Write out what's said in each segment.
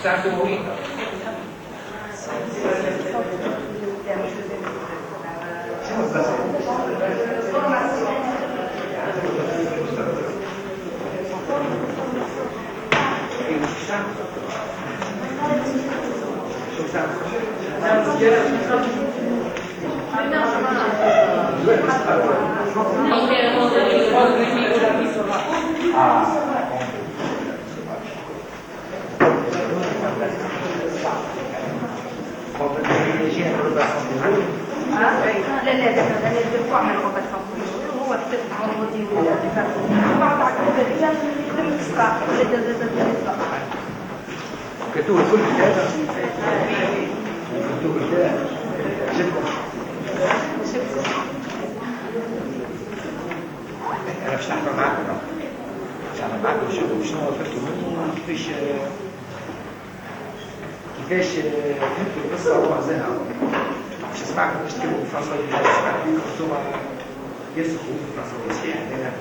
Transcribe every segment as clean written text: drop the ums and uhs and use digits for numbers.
ساعة سموية كتوه كل هذا كتوه كل هذا كيفاش فهمتوا القصه وعزاها باش سمعكم باش تكلموا بالفرنسيه سمعكم انتم يسخوا بالفرنسيه صحيح هذا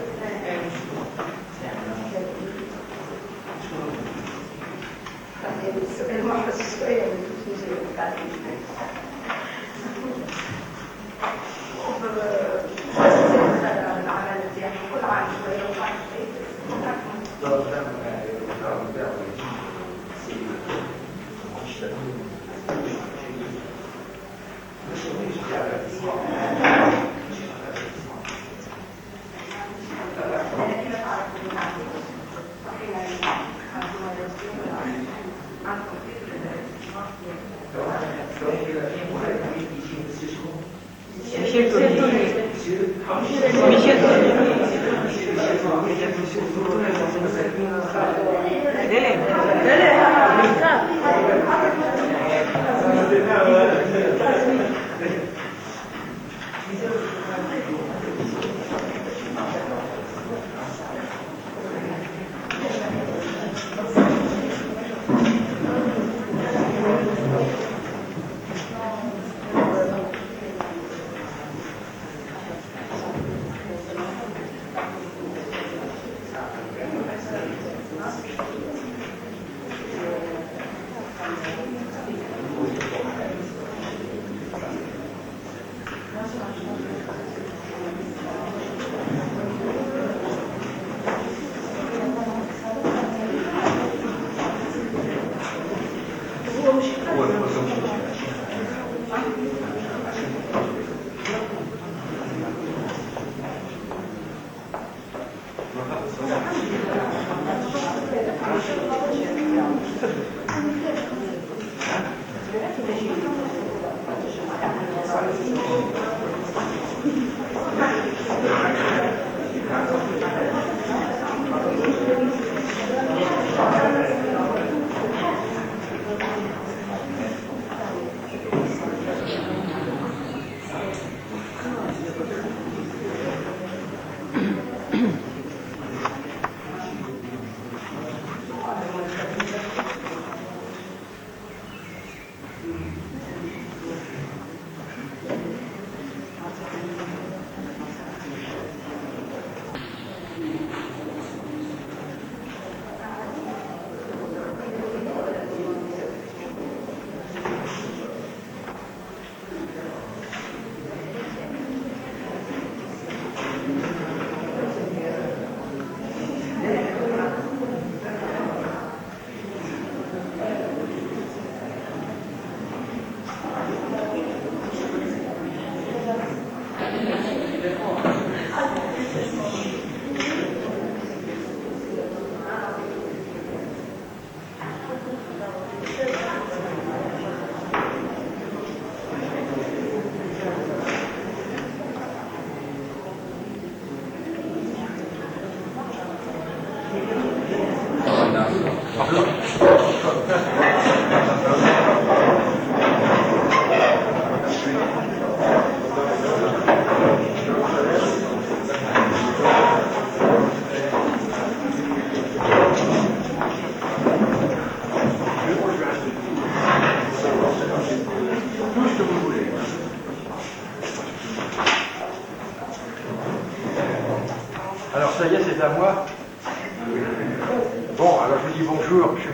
السؤال محرز شويه من العمل ديالنا كل عام شويه وواحد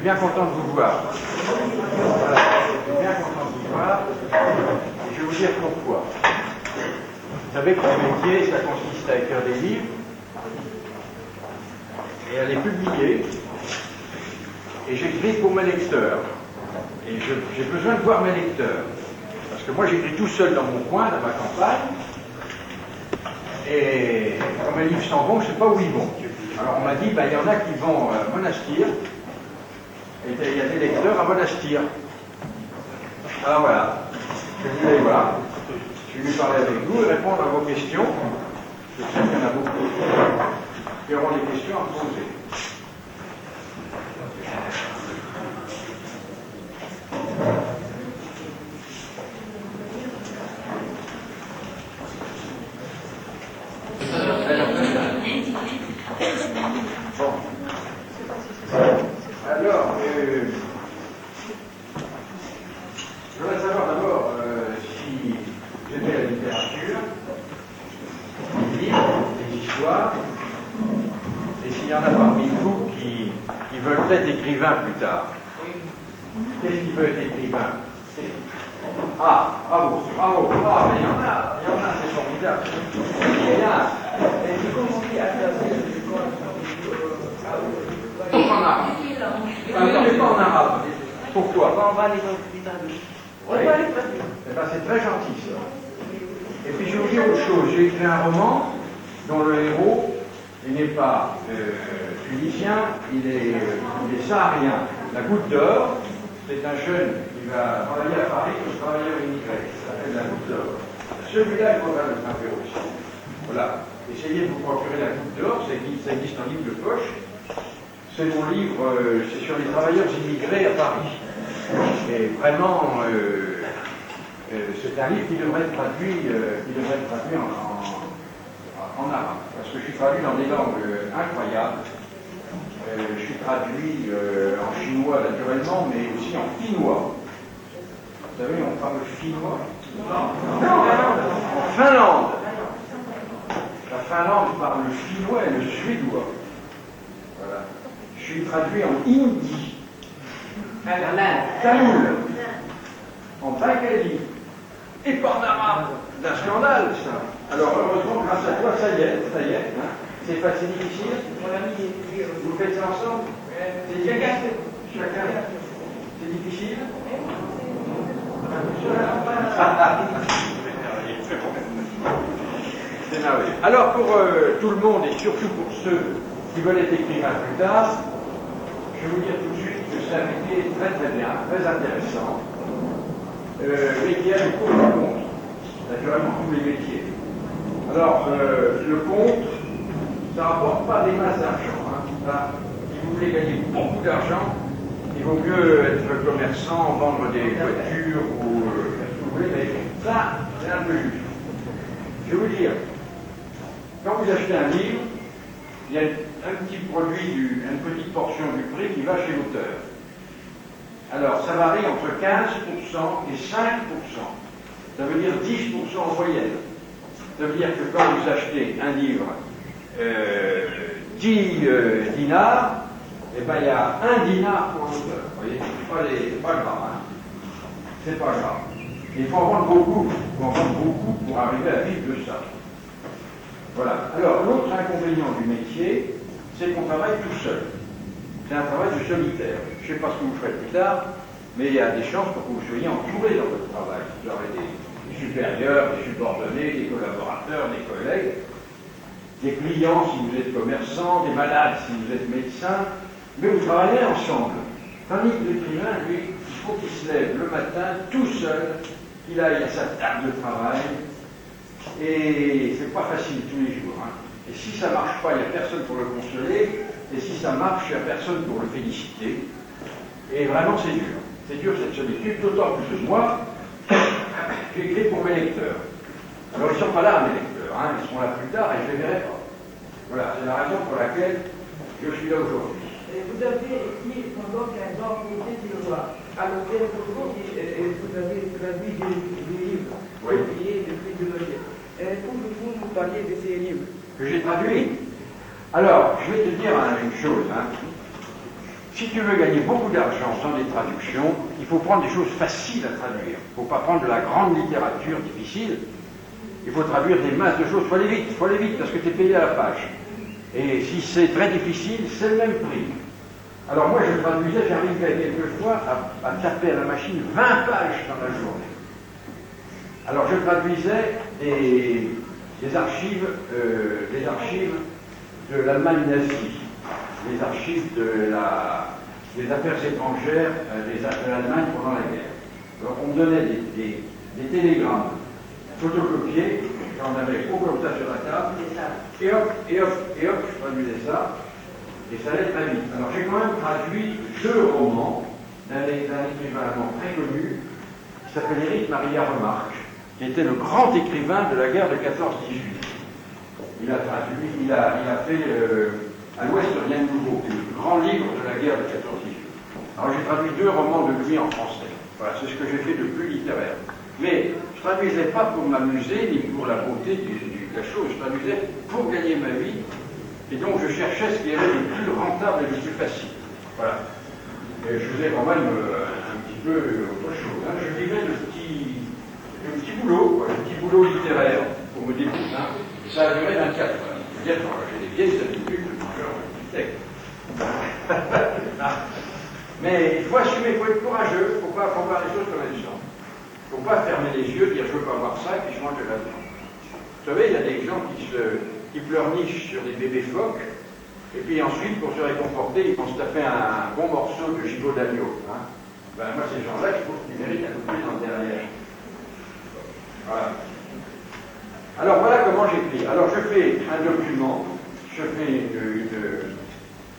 bien content de vous voir. Voilà, je suis bien content de vous voir. Et je vais vous dire pourquoi. Vous savez que ce métier, ça consiste à écrire des livres et à les publier. Et j'écris pour mes lecteurs. Et j'ai besoin de voir mes lecteurs. Parce que moi, j'écris tout seul dans mon coin, dans ma campagne. Et quand mes livres s'en vont, je ne sais pas où ils vont. Alors on m'a dit, il y en a qui vont à Monastir. Et il y a des lecteurs à Monastir. Alors voilà, je voulais voir. Je vais parler avec vous et répondre à vos questions. Je sais qu'il y en a beaucoup qui auront des questions à me poser. Bon. qui veulent être écrivains plus tard. Qu'est-ce qui veut être écrivain? Ah, bravo, bravo. Ah, mais il y en a, c'est formidable. Il y en a. Et tu commences à faire en arabe. Non, pas en arabe. Pourquoi? Oui. Eh ben, c'est très gentil, ça. Et puis je vais vous dire autre chose. J'ai écrit un roman dont le héros, il n'est pas tunisien, il est saharien. La Goutte d'Or, c'est un jeune qui va travailler à Paris comme travailleur immigré. Ça s'appelle La Goutte d'Or. Celui-là, il faudra le frapper aussi. Voilà. Essayez de vous procurer La Goutte d'Or, ça existe en livre de poche. C'est mon livre, c'est sur les travailleurs immigrés à Paris. Et vraiment, c'est un livre qui devrait être traduit, en arabe. Parce que je suis traduit dans des langues incroyables. Je suis traduit en chinois naturellement, mais aussi en finnois. Vous savez, on parle finnois. Non, en Finlande. La Finlande parle le finnois et le suédois. Voilà. Je suis traduit en hindi. Tamoul, en bengali, et pas en arabe. C'est un scandale, ça. Alors, heureusement, grâce à toi, ça y est. Hein. C'est pas si difficile. Vous faites ça ensemble? C'est difficile. Chacun. C'est difficile? C'est merveilleux. Alors, pour tout le monde, et surtout pour ceux qui veulent être écrivains plus tard, je vais vous dire tout de suite que c'est un métier très très bien, très intéressant, mais qui a le cours du compte, naturellement tous les métiers. Alors, le compte, ça ne rapporte pas des masses d'argent. Hein. Si vous voulez gagner beaucoup d'argent, il vaut mieux être commerçant, vendre des voitures ou ce que vous voulez, mais ça, c'est un peu juste. Je vais vous dire, quand vous achetez un livre, il y a un petit produit, une petite portion du prix qui va chez l'auteur. Alors, ça varie entre 15% et 5%. Ça veut dire 10% en moyenne. Ça veut dire que quand vous achetez un livre 10 dinars, eh ben, il y a 1 dinar pour l'auteur. Vous voyez, c'est pas grave. Hein. C'est pas grave. Il faut en vendre beaucoup. Il faut en vendre beaucoup pour arriver à vivre de ça. Voilà. Alors, l'autre inconvénient du métier, c'est qu'on travaille tout seul. C'est un travail de solitaire. Je ne sais pas ce que vous ferez plus tard, mais il y a des chances pour que vous soyez entouré dans votre travail. Vous aurez des supérieurs, des subordonnés, des collaborateurs, des collègues, des clients si vous êtes commerçant, des malades si vous êtes médecin, mais vous travaillez ensemble. Tandis que l'écrivain, lui, il faut qu'il se lève le matin tout seul, qu'il aille à sa table de travail, et c'est pas facile tous les jours. Hein. Et si ça marche pas, il n'y a personne pour le consoler, et si ça marche, il n'y a personne pour le féliciter. Et vraiment, c'est dur. C'est dur cette solitude, d'autant plus que moi, j'écris pour mes lecteurs. Alors, ils ne sont pas là, mes lecteurs, hein. Ils seront là plus tard et je ne les verrai pas. Voilà, c'est la raison pour laquelle je suis là aujourd'hui. Vous avez écrit pendant 15 ans pour le roi. À l'hôtel vous avez traduit des livres, oui. Publiés des prix de l'hôtel. Pouvez-vous nous parler de ces livres Que j'ai traduits? Alors, je vais te dire une chose. Hein. Si tu veux gagner beaucoup d'argent sans des traductions, il faut prendre des choses faciles à traduire. Il ne faut pas prendre de la grande littérature difficile. Il faut traduire des masses de choses. Il faut aller vite, parce que tu es payé à la page. Et si c'est très difficile, c'est le même prix. Alors moi, je traduisais, j'arrivais quelquefois à taper à la machine 20 pages dans la journée. Alors je traduisais des archives de l'Allemagne nazie, les archives des affaires étrangères de l'Allemagne pendant la guerre. Alors on me donnait des télégrammes photocopiés, j'en avais haut comme ça sur la table, et hop, je traduisais ça, et ça allait très vite. Alors j'ai quand même traduit 2 romans d'un écrivain allemand très connu, qui s'appelle Erich Maria Remarque, qui était le grand écrivain de la guerre de 14-18. Il a traduit, il a fait À l'Ouest rien de nouveau, le grand livre de la guerre de 14-18. Alors j'ai traduit 2 romans de lui en français. Voilà, c'est ce que j'ai fait de plus littéraire. Mais je ne traduisais pas pour m'amuser, ni pour la beauté de la chose, je traduisais pour gagner ma vie, et donc je cherchais ce qui était le plus rentable et le plus facile. Voilà. Et je faisais quand même un petit peu autre chose. Hein. Je vivais de petits boulots, quoi, de petits boulots littéraires pour me débrouiller. Hein. Et ça a duré 24 heures. Je veux dire, j'ai des vieilles habitudes de mangeur d'architecte. Mais il faut assumer, il faut être courageux, il ne faut pas voir les choses comme elles sont. Il ne faut pas fermer les yeux, dire je ne veux pas voir ça et puis je mange de la viande. Vous savez, il y a des gens qui pleurnichent sur des bébés phoques, et puis ensuite, pour se réconforter, ils vont se taper un bon morceau de gigot d'agneau. Hein. Ben, moi, ces gens-là, je trouve qu'ils méritent un coup de pied dans le derrière. Voilà. Alors, voilà comment j'écris. Alors, je fais un document, je fais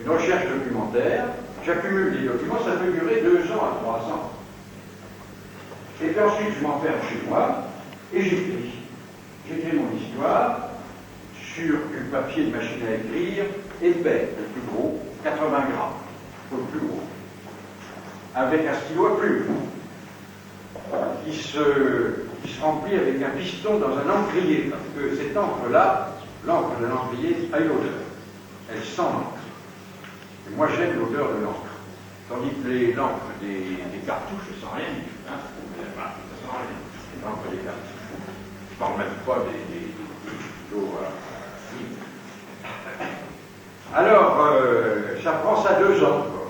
une recherche documentaire, j'accumule des documents, ça peut durer 2 ans à 3 ans. Et puis ensuite, je m'enferme chez moi, et j'écris. J'écris mon histoire sur du papier de machine à écrire, épais, le plus gros, 80 grammes, le plus gros, avec un stylo à plume, qui se remplit avec un piston dans un encrier, parce que cette encre-là, l'encre d'un encrier a une odeur, elle sent l'encre. Et moi j'aime l'odeur de l'encre, tandis que l'encre des cartouches, ça sent rien du tout, hein. Ça sent rien, l'encre des cartouches. Je ne parle même pas des alors, ça prend ça 2 ans, quoi.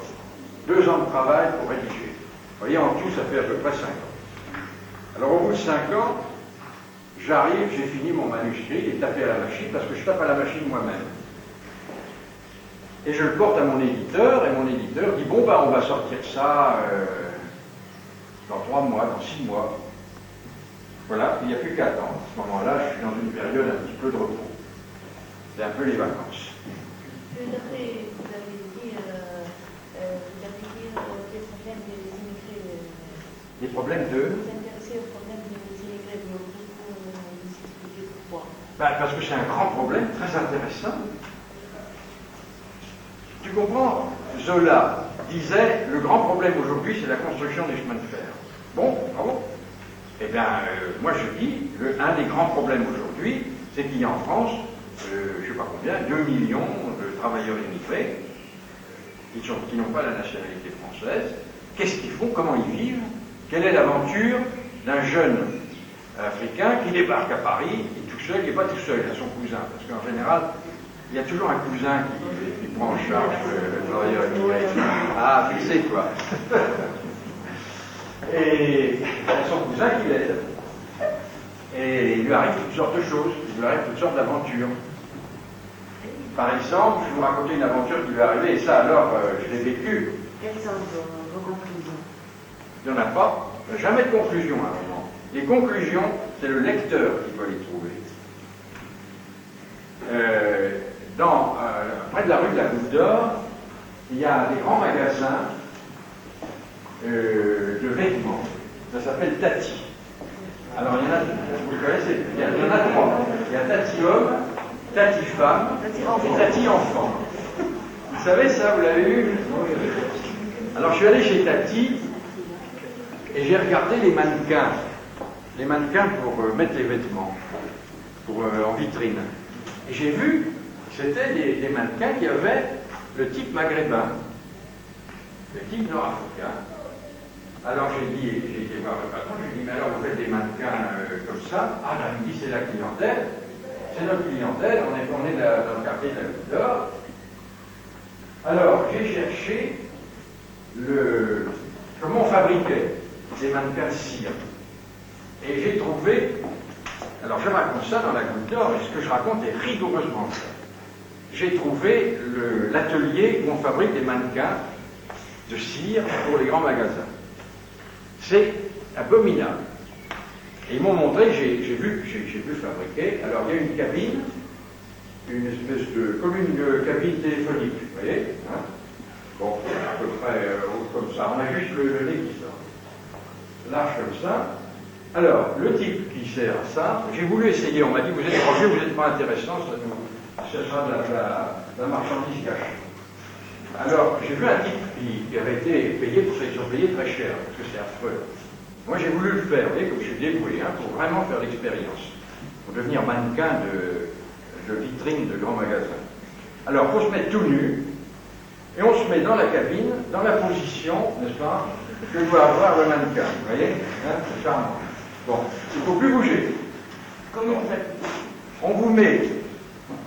2 ans de travail pour rédiger. Vous voyez, en tout, ça fait à peu près 5 ans. Alors, au bout de 5 ans, j'arrive, j'ai fini mon manuscrit, il est tapé à la machine, parce que je tape à la machine moi-même. Et je le porte à mon éditeur, et mon éditeur dit, bon, bah, on va sortir ça dans 3 mois, dans 6 mois. Voilà, il n'y a plus qu'à attendre. À ce moment-là, je suis dans une période un petit peu de repos. C'est un peu les vacances. D'après, vous avez dit les problèmes des immigrés. Les problèmes de... Vous intéressez aux problèmes des immigrés, vous nous expliquer pourquoi. Parce que c'est un grand problème, très intéressant. Tu comprends? Zola disait, le grand problème aujourd'hui, c'est la construction des chemins de fer. Bon, bravo. Eh bien, moi je dis, un des grands problèmes aujourd'hui, c'est qu'il y a en France, je ne sais pas combien, 2 millions de travailleurs immigrés qui n'ont pas la nationalité française. Qu'est-ce qu'ils font? Comment ils vivent? Quelle est l'aventure d'un jeune africain qui débarque à Paris, qui est tout seul, il n'est pas tout seul, il a son cousin, parce qu'en général, il y a toujours un cousin qui prend en charge le travailleur immigré. Ah, tu sais quoi. Et il a son cousin qui l'aide. Et il lui arrive toutes sortes de choses, il lui arrive toutes sortes d'aventures. Par exemple, je vais vous raconter une aventure qui lui est arrivée, et ça alors, je l'ai vécu. Quelles sont vos conclusions? Il n'y en a pas, jamais de conclusion à un moment. Les conclusions, c'est le lecteur qui doit les trouver. Près de la rue de la Goutte d'Or, il y a des grands magasins de vêtements. Ça s'appelle Tati. Alors il y en a, vous le connaissez, il y en a 3. Il y a Tati homme, Tati femme et Tati enfant. Vous savez ça, vous l'avez vu? Alors je suis allé chez Tati et j'ai regardé les mannequins. Les mannequins pour mettre les vêtements en vitrine. Et j'ai vu que c'était des mannequins qui avaient le type maghrébin, le type nord-africain. Alors j'ai été voir le patron, j'ai dit, mais alors vous faites des mannequins comme ça? Ah là, il me dit, c'est la clientèle, c'est notre clientèle, on est dans le quartier de la Goutte d'Or. Alors j'ai cherché comment on fabriquait des mannequins de cire. Et j'ai trouvé, alors je raconte ça dans la Goutte d'Or, et ce que je raconte est rigoureusement ça. J'ai trouvé l'atelier où on fabrique des mannequins de cire pour les grands magasins. C'est abominable. Et ils m'ont montré, j'ai vu fabriquer. Alors il y a une cabine, une espèce comme une cabine téléphonique, vous voyez, hein? Bon, à peu près comme ça. On a juste le nez qui sort. Large comme ça. Alors, le type qui sert à ça, j'ai voulu essayer. On m'a dit, vous êtes étranger, vous n'êtes pas intéressant, ça sera de la marchandise cachée. Alors, j'ai vu un type qui avait été payé pour ça, ils sont payés très cher, parce que c'est affreux. Moi, j'ai voulu le faire, vous voyez, comme je suis débrouillé, hein, pour vraiment faire l'expérience, pour devenir mannequin de vitrine de grands magasins. Alors, pour se mettre tout nu, et on se met dans la cabine, dans la position, n'est-ce pas, que doit avoir le mannequin. Vous voyez, hein, c'est charmant. Bon, il ne faut plus bouger. Comment vous faites? On vous met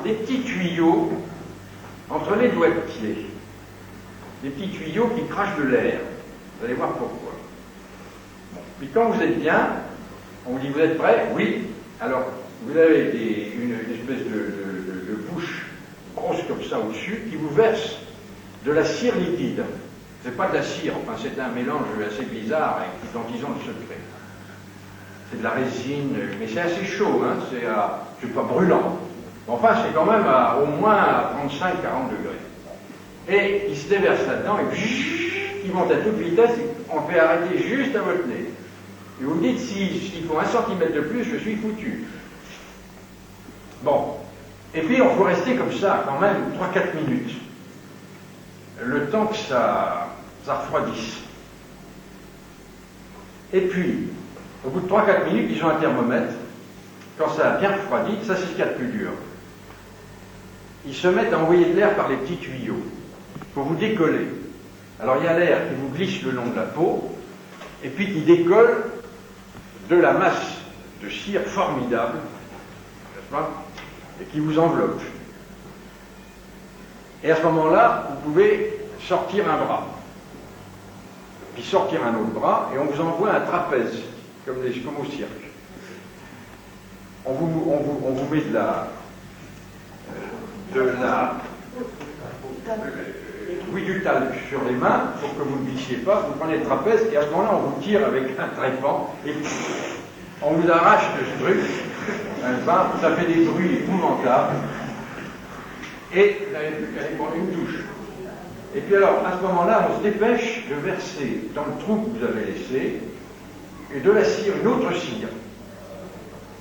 des petits tuyaux entre les doigts de pied. Des petits tuyaux qui crachent de l'air. Vous allez voir pourquoi. Bon. Puis quand vous êtes bien, on vous dit, vous êtes prêts? Oui. Alors, vous avez une espèce de bouche grosse comme ça au-dessus qui vous verse de la cire liquide. C'est pas de la cire, enfin c'est un mélange assez bizarre avec tout en disant le secret. C'est de la résine, mais c'est assez chaud, hein, c'est pas brûlant. Enfin, c'est quand même au moins à 35-40 degrés. Et il se déverse là-dedans et il monte à toute vitesse et on le fait arrêter juste à votre nez. Et vous me dites, s'il faut 1 centimètre de plus, je suis foutu. Bon. Et puis, on peut rester comme ça, quand même, 3-4 minutes. Le temps que ça refroidisse. Et puis, au bout de 3-4 minutes, ils ont un thermomètre. Quand ça a bien refroidi, ça c'est ce qu'il y a de plus dur. Ils se mettent à envoyer de l'air par les petits tuyaux pour vous décoller. Alors il y a l'air qui vous glisse le long de la peau et puis qui décolle de la masse de cire formidable, n'est-ce pas, et qui vous enveloppe. Et à ce moment-là, vous pouvez sortir un bras, puis sortir un autre bras, et on vous envoie un trapèze, comme au cirque. On vous met du talc sur les mains pour que vous ne glissiez pas. Vous prenez le trapèze et à ce moment-là, on vous tire avec un trépan et on vous arrache de ce truc. Ça fait des bruits épouvantables. Et vous n'avez plus qu'à aller prendre une douche. Et puis alors, à ce moment-là, on se dépêche de verser dans le trou que vous avez laissé et de la cire, une autre cire,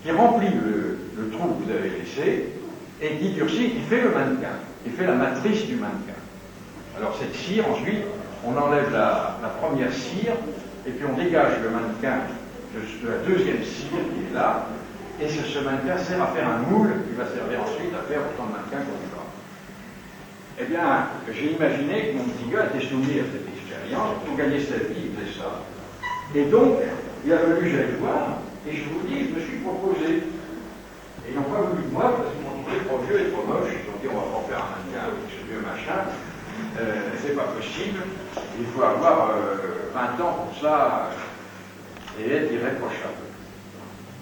qui remplit le trou que vous avez laissé et qui durcit, qui fait le mannequin, qui fait la matrice du mannequin. Alors cette cire, ensuite, on enlève la première cire et puis on dégage le mannequin de la deuxième cire qui est là, et ce mannequin sert à faire un moule qui va servir ensuite à faire autant de mannequins qu'on voudra. Eh bien, j'ai imaginé que mon petit gars était soumis à cette expérience. Pour gagner sa vie, il faisait ça. Et donc, il a fallu que j'aille voir, et je vous dis, je me suis proposé. Et ils n'ont pas voulu de moi parce qu'ils m'ont trouvé trop vieux et trop moche. Ils ont dit, on va pas faire un mannequin avec ce vieux machin. C'est pas possible. Il faut avoir 20 ans pour ça et être irréprochable.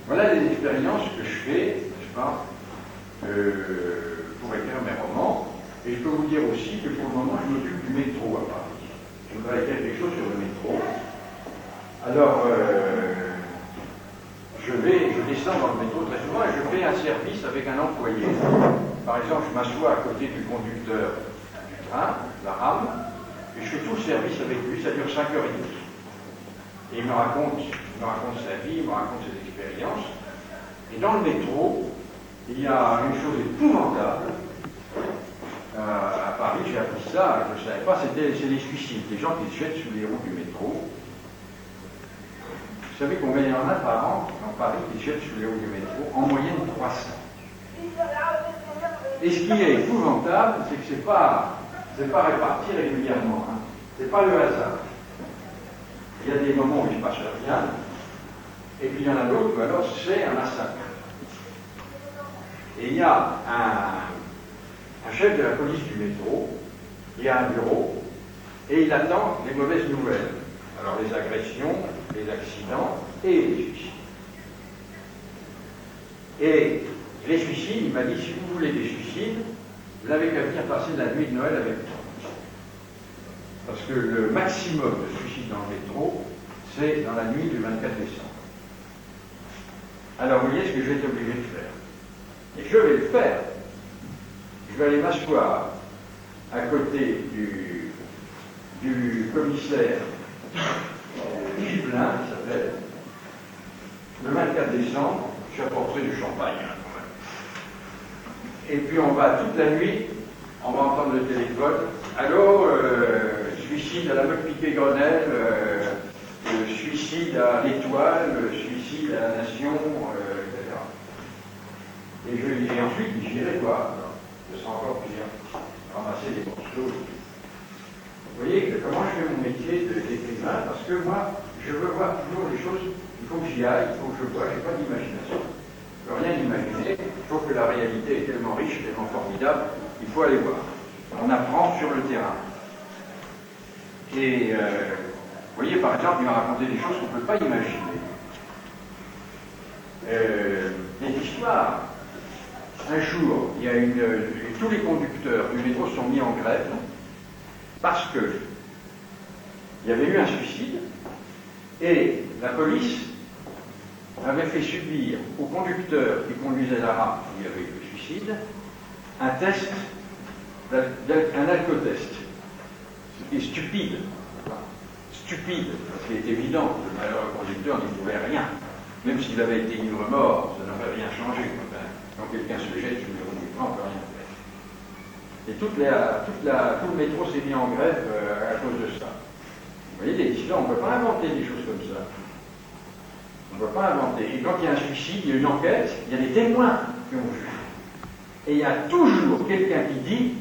Voilà les expériences que je fais, n'est-ce pas, pour écrire mes romans. Et je peux vous dire aussi que pour le moment, je m'occupe du métro à Paris. Je voudrais écrire quelque chose sur le métro. Alors, je descends dans le métro très souvent et je fais un service avec un employé. Par exemple, je m'assois à côté du conducteur du train, la rame, et je fais tout le service avec lui, ça dure 5h30. Et il me raconte sa vie, il me raconte ses expériences. Et dans le métro, il y a une chose épouvantable. À Paris, j'ai appris ça, je ne savais pas, c'est les suicides, les gens qui se jettent sous les roues du métro. Vous savez combien il y en a par an en Paris qui se jettent sous les roues du métro? En moyenne 300. Et ce qui est épouvantable, c'est que c'est pas réparti régulièrement. Hein. C'est pas le hasard. Il y a des moments où il ne se passe rien, et puis il y en a d'autres où alors c'est un massacre. Et il y a un chef de la police du métro, il a un bureau, et il attend les mauvaises nouvelles. Alors les agressions, les accidents et les suicides. Et les suicides, il m'a dit, si vous voulez des suicides, vous n'avez qu'à venir passer la nuit de Noël avec moi. Parce que le maximum de suicides dans le métro, c'est dans la nuit du 24 décembre. Alors vous voyez ce que je vais être obligé de faire. Et je vais le faire. Je vais aller m'asseoir à côté du commissaire Gibelin, qui s'appelle, le 24 décembre, je apporterai du champagne, hein, quand même. Et puis on va toute la nuit, on va entendre le téléphone. Allô, suicide à la Meute Piquet Grenelle, suicide à l'Étoile, suicide à la Nation, etc. Et ensuite, j'irai voir. Ce sera encore pire. Ramasser des morceaux. Vous voyez comment je fais mon métier d'écrivain, parce que moi, je veux voir toujours les choses, il faut que j'y aille, il faut que je vois, je n'ai pas d'imagination. Je ne peux rien imaginer, je trouve que la réalité est tellement riche, tellement formidable, il faut aller voir. On apprend sur le terrain. Et vous voyez, par exemple, il m'a raconté des choses qu'on ne peut pas imaginer. Des histoires. Un jour, il y a tous les conducteurs du métro sont mis en grève parce que il y avait eu un suicide et la police avait fait subir au conducteur qui conduisait la rame où il y avait eu le suicide un test, un alcotest. C'était stupide. Stupide, parce qu'il est évident que le malheureux conducteur n'y pouvait rien. Même s'il avait été ivre-mort, ça n'aurait rien changé. Quand quelqu'un se jette sur le conducteur, on ne peut rien faire. Et tout le métro s'est mis en grève à cause de ça. Vous voyez, des histoires, on ne peut pas inventer des choses comme ça. On ne peut pas inventer. Et quand il y a un suicide, il y a une enquête, il y a des témoins qui ont vu. Et il y a toujours quelqu'un qui dit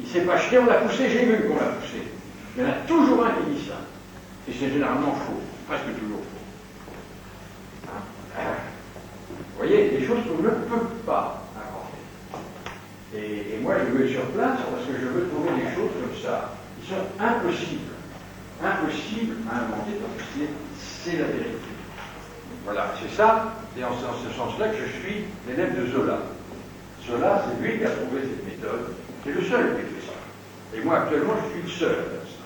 il ne s'est pas jeté, on l'a poussé, j'ai vu qu'on l'a poussé. Il y en a toujours un qui dit ça. Et c'est généralement faux, presque toujours faux. Vous voyez, des choses qu'on ne peut pas inventer. Et moi, je veux être sur place parce que je veux trouver des choses comme ça qui sont impossibles. Impossibles à inventer parce que c'est la vérité. Voilà, c'est ça, et en ce sens-là que je suis l'élève de Zola. Zola, c'est lui qui a trouvé cette méthode, c'est le seul qui fait ça. Et moi, actuellement, je suis le seul à faire ça.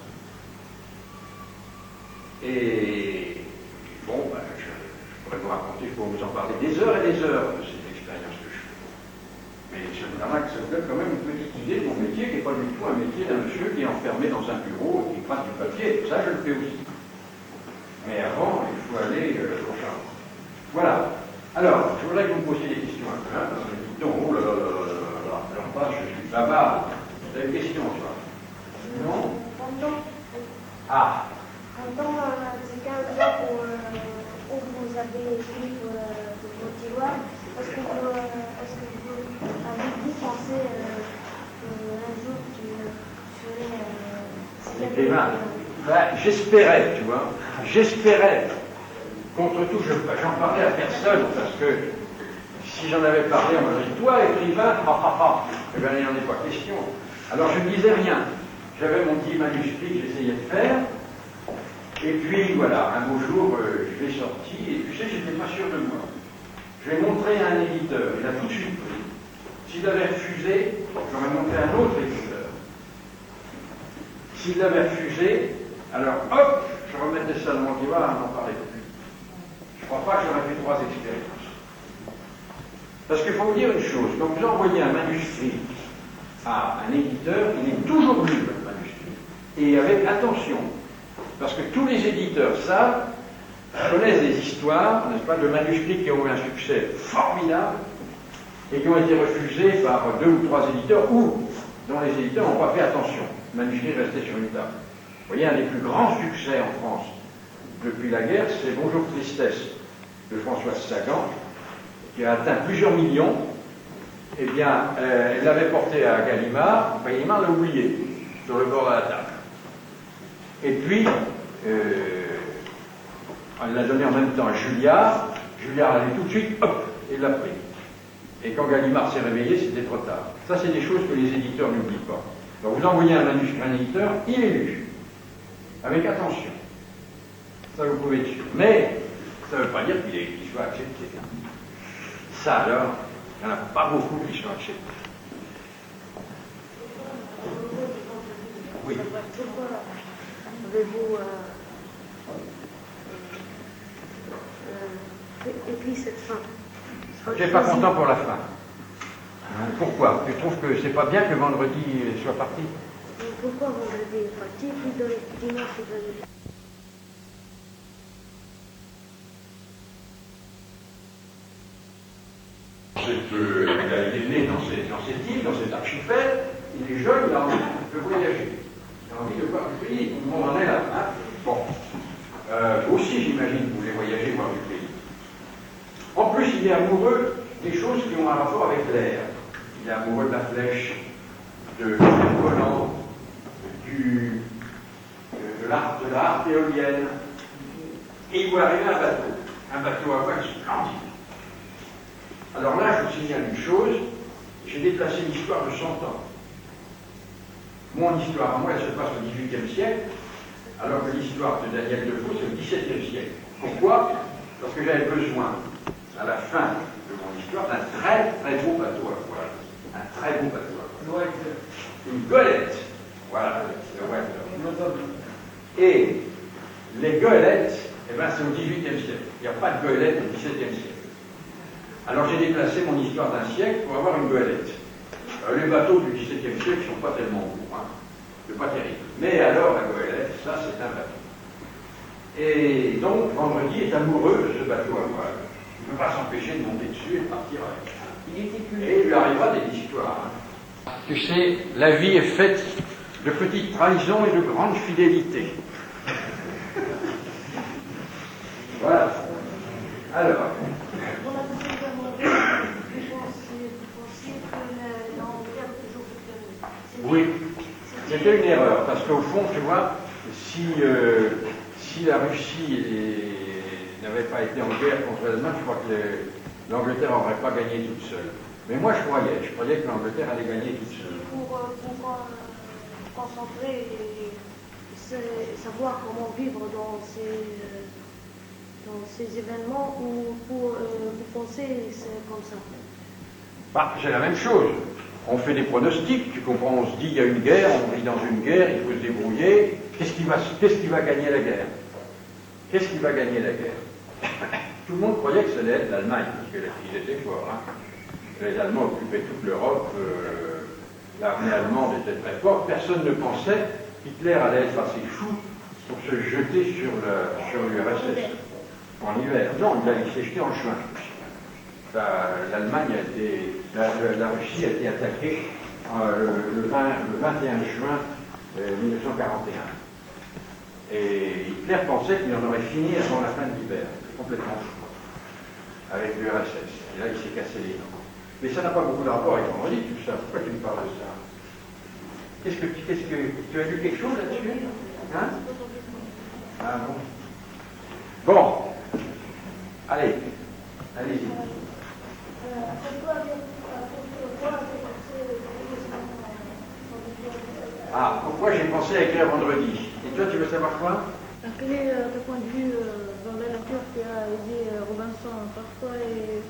Et bon, ben, je pourrais vous raconter, je pourrais vous en parler des heures et des heures de cette expérience que je fais. Mais ça vous donne quand même une petite idée de mon métier, qui n'est pas du tout un métier d'un monsieur qui est enfermé dans un bureau et qui passe du papier. Ça, je le fais aussi. Mais avant, il faut aller au champ. Voilà. Alors, je voudrais que vous me posiez des questions un peu, hein, parce que dites donc, oh là là là là là là, alors pas, je suis bavard. Vous avez une question, tu vois? Non? Ah. Pendant ces 15 ans où vous avez écrit vos tiroirs, est-ce que vous avez pensé qu'un jour tu serais Écrivain. J'espérais, tu vois. J'espérais. Contre tout, j'en parlais à personne, parce que si j'en avais parlé, on m'aurait dit, toi, écrivain, eh bien, il n'y en est pas question. Alors, je ne disais rien. J'avais mon petit manuscrit que j'essayais de faire, et puis, voilà, un beau jour, je l'ai sorti, et tu sais, j'étais pas sûr de moi. Je l'ai montré à un éditeur, il a tout de suite pris. S'il avait refusé, j'aurais montré à un autre éditeur. S'il l'avait refusé, alors, hop, je remettais ça dans mon tiroir, on n'en parlait plus. Je ne crois pas que j'aurais fait 3 expériences. Parce qu'il faut vous dire une chose, quand vous envoyez un manuscrit à un éditeur, il est toujours lu, le manuscrit. Et avec attention. Parce que tous les éditeurs savent, connaissent des histoires, n'est-ce pas, de manuscrits qui ont eu un succès formidable et qui ont été refusés par 2 ou 3 éditeurs ou dont les éditeurs n'ont pas fait attention. Le manuscrit restait sur une table. Vous voyez, un des plus grands succès en France depuis la guerre, c'est Bonjour Tristesse de Françoise Sagan, qui a atteint plusieurs millions. Eh bien, elle l'avait porté à Gallimard, Gallimard l'a oublié sur le bord de la table. Et puis, elle l'a donné en même temps à Julliard. Julliard allait tout de suite, hop, et l'a pris. Et quand Gallimard s'est réveillé, c'était trop tard. Ça, c'est des choses que les éditeurs n'oublient pas. Donc, vous envoyez un manuscrit à un éditeur, il est lu. Avec attention. Ça, vous pouvez être sûr. Mais, ça ne veut pas dire qu'il soit accepté. Ça, alors, il n'y en a pas beaucoup qui sont acceptés. Oui. Pourquoi avez-vous écrit cette fin? Je n'étais pas content pour la fin. Pourquoi? Tu trouves que c'est pas bien que vendredi soit parti? Pourquoi vendredi est parti, puis dimanche est venu? Il est né dans cette île, dans cet archipel, il est jeune, il a envie de voyager. Il a envie de voir du pays, tout le monde en est là. Hein, bon. Vous aussi, j'imagine, vous voulez voyager, voir du pays. En plus, il est amoureux des choses qui ont un rapport avec l'air. Il est amoureux de la flèche, du volant, de la harpe éolienne. Et il voit arriver un bateau à voile splendide. Alors là, je vous signale une chose, j'ai déplacé l'histoire de 100 ans. Mon histoire à moi, elle se passe au XVIIIe siècle, alors que l'histoire de Daniel Defoe, c'est au XVIIe siècle. Pourquoi? Parce que j'avais besoin, à la fin de mon histoire, d'un très très beau bateau à voile. Un très beau bateau à voile. Une golette. Voilà, le White. Et les goélettes, eh ben, c'est au XVIIIe siècle. Il n'y a pas de goélette au XVIIe siècle. Alors j'ai déplacé mon histoire d'un siècle pour avoir une goélette. Les bateaux du XVIIe siècle ne sont pas tellement beaux, hein. C'est pas terrible. Mais alors la goélette, ça c'est un bateau. Et donc Vendredi est amoureux de ce bateau à voile. Il ne peut pas s'empêcher de monter dessus et de partir avec. Et il lui arrivera des histoires. Hein. Tu sais, la vie est faite de petites trahisons et de grandes fidélités. Voilà. Alors. Pour la Deuxième Guerre mondiale, vous pensiez que l'Angleterre est toujours victorieuse? Oui. C'était une erreur, parce qu'au fond, tu vois, si la Russie n'avait pas été en guerre contre l'Allemagne, je crois que l'Angleterre n'aurait pas gagné toute seule. Mais moi, je croyais que l'Angleterre allait gagner toute seule. Pour concentrer et savoir comment vivre dans ces événements, ou pour vous pensez c'est comme ça? Bah, c'est la même chose. On fait des pronostics, tu comprends, on se dit il y a une guerre, on vit dans une guerre, il faut se débrouiller. Qu'est-ce qui va gagner la guerre? Qu'est-ce qui va gagner la guerre? Tout le monde croyait que ça allait être l'Allemagne, parce qu'ils étaient forts. Hein. Les Allemands occupaient toute l'Europe, l'armée allemande était très forte, personne ne pensait qu'Hitler allait être assez fou pour se jeter sur l'URSS en hiver. Non, il s'est jeté en juin. L'Allemagne a été, la Russie a été attaquée le 21 juin 1941. Et Hitler pensait qu'il en aurait fini avant la fin de l'hiver, complètement fou, avec l'URSS. Et là, il s'est cassé les dents. Mais ça n'a pas beaucoup de rapport avec Vendredi, tout ça. Pourquoi tu me parles de ça? Qu'est-ce que tu as lu quelque chose là-dessus? Hein? Ah bon. Bon. Allez. Allez-y. Ah, pourquoi j'ai pensé à écrire Vendredi? Et toi, tu veux savoir quoi? Quel est ton point de vue dans la lecture qui a aidé Robinson parfois et